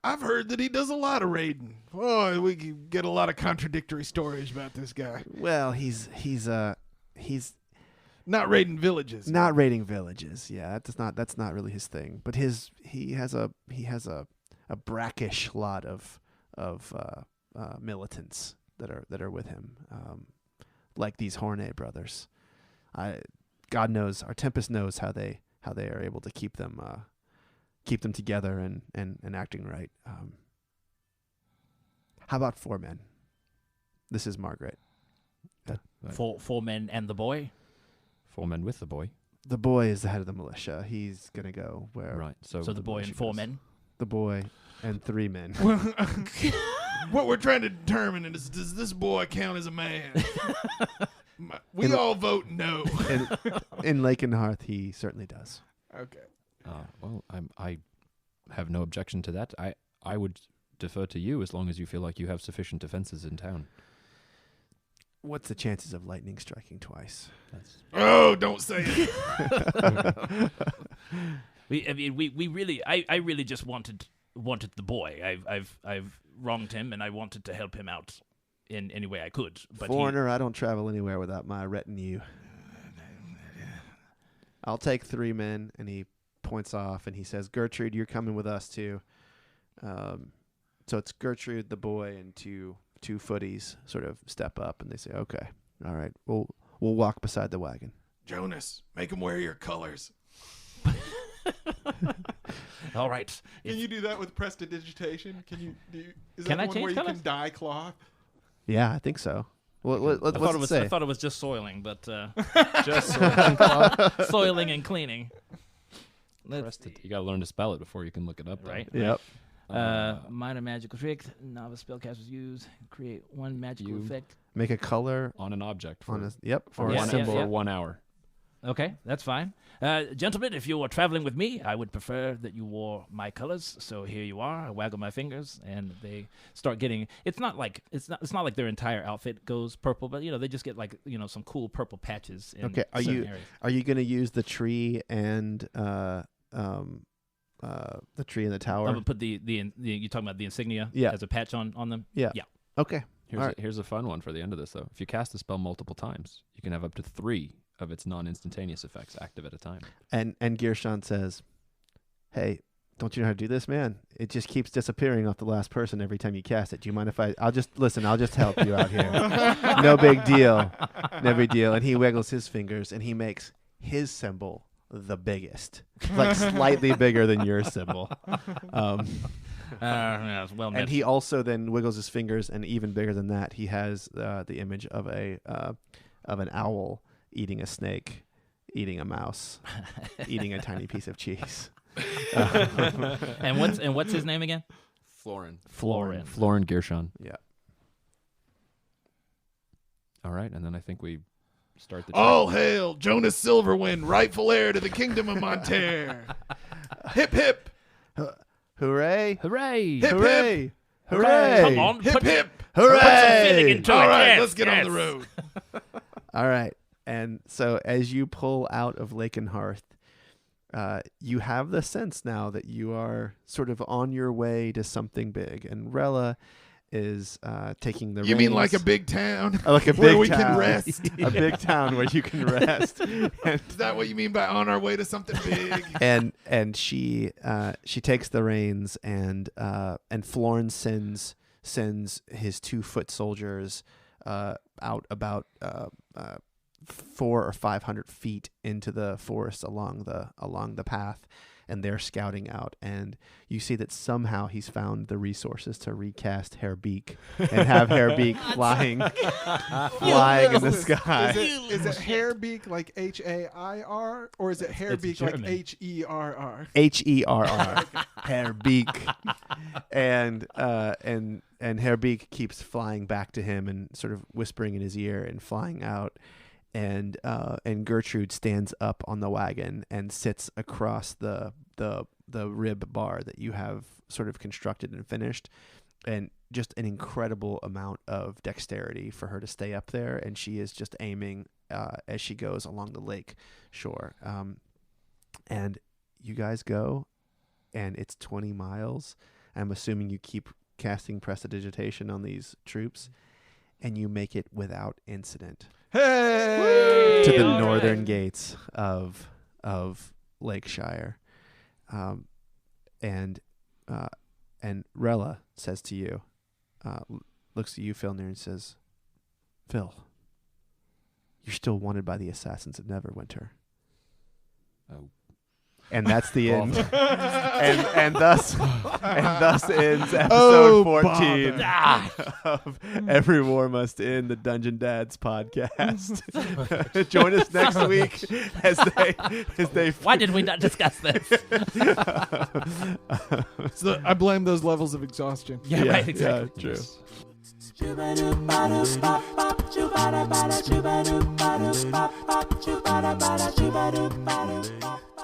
I've heard that he does a lot of raiding. Oh, we can get a lot of contradictory stories about this guy. well, he's Not raiding villages. not raiding villages. Yeah, that's not really his thing. But he has a brackish lot of militants that are with him, like these Hornet brothers. God knows, our Tempest knows how they are able to keep them together and acting right. How about 4 men? This is Margaret. Four men and the boy. 4 men with the boy. The boy is the head of the militia. He's gonna go where Right. So So the boy and 4 men. the boy and 3 men. What we're trying to determine is, does this boy count as a man? We all vote no. In Lakenhearth, he certainly does. Okay. well, I have no objection to that. I would defer to you as long as you feel like you have sufficient defenses in town. What's the chances of lightning striking twice? Oh, don't say it. We really, I really just wanted the boy. I've wronged him, and I wanted to help him out in any way I could. But Foreigner, I don't travel anywhere without my retinue. I'll take 3 men, and he points off, and he says, Gertrude, you're coming with us too. So it's Gertrude, the boy, and two footies sort of step up, and they say, okay, all right, we'll walk beside the wagon. Jonas, make him wear your colors. all right. Can you do that with prestidigitation? Is Can that I the one change where you colors? can dye cloth? Yeah, I think so. Well, what's it say? I thought it was just soiling, but Just soiling and cleaning. you got to learn to spell it before you can look it up, though. Right. Yep. Minor magical trick. Novice spellcasters use. Create 1 magical effect. Make a color On an object for, on a for, a Yeah, one, symbol. for 1 hour. Okay, that's fine. Gentlemen, if you were traveling with me, I would prefer that you wore my colors. So here you are. I waggle my fingers, and they start getting. It's not like their entire outfit goes purple, but they just get some cool purple patches. In Okay, are certain you areas. are you going to use the tree and the tree in the tower? I'm gonna put the you talking about the insignia Yeah. as a patch on them. Yeah. Yeah. Okay. Here's a fun one for the end of this, though. If you cast the spell multiple times, you can have up to 3 of its non-instantaneous effects active at a time. And Gershon says, "Hey, don't you know how to do this, man? It just keeps disappearing off the last person every time you cast it. Do you mind if I'll just help you out here. No big deal. No big deal." And he wiggles his fingers, and he makes his symbol the biggest, like slightly bigger than your symbol. Yeah, it's well And met. he also then wiggles his fingers, and even bigger than that, he has the image of an owl eating a snake, eating a mouse, eating a tiny piece of cheese. and what's his name again? Florin. Florin. Florin Gershon. Yeah. All right, and then I think we start the All hail Jonas Silverwind, rightful heir to the kingdom of Monterre. Hip hip, Hooray! Hooray! hip Hooray! hip, Hooray! Come on, hip hip. Put some feeling Hooray! into All it. right, Yes, let's get on the yes. road. All right. And so as you pull out of Lakenhearth, you have the sense now that you are sort of on your way to something big. And Rella is taking the You mean like a reins. big town? Like a big where we town. can rest? A big town where you can rest. Is that what you mean by on our way to something big? and she takes the reins, and Florin sends his 2 foot soldiers out about 400 or 500 feet into the forest along the path, and they're scouting out, and you see that somehow he's found the resources to recast Hairbeak and have Hairbeak flying in the sky. Is it Hairbeak like Hair, or is it Hairbeak like German. Herrr? Herr Hairbeak, and Hairbeak keeps flying back to him and sort of whispering in his ear and flying out, and Gertrude stands up on the wagon and sits across the rib bar that you have sort of constructed and finished, and just an incredible amount of dexterity for her to stay up there, and she is just aiming as she goes along the lake shore. And you guys go, and it's 20 miles. I'm assuming you keep casting prestidigitation on these troops, and you make it without incident Hey! to the All northern right. gates of Lakeshire. And Rella says to you, looks at you, Filner, and says, Phil, you're still wanted by the assassins of Neverwinter. Oh. And that's the end. and thus ends episode 14 of Every War Must End, the Dungeon Dads podcast. Join us next week as they Why did we not discuss this? So I blame those levels of exhaustion. Yeah, right, exactly. Yeah, true. Choo-ba-doo-ba-doo-ba-ba, choo-ba-doo-ba-doo-ba-ba, choo-ba-doo-ba-doo-ba-doo-ba-doo-ba-doo-ba-doo-ba-doo-ba.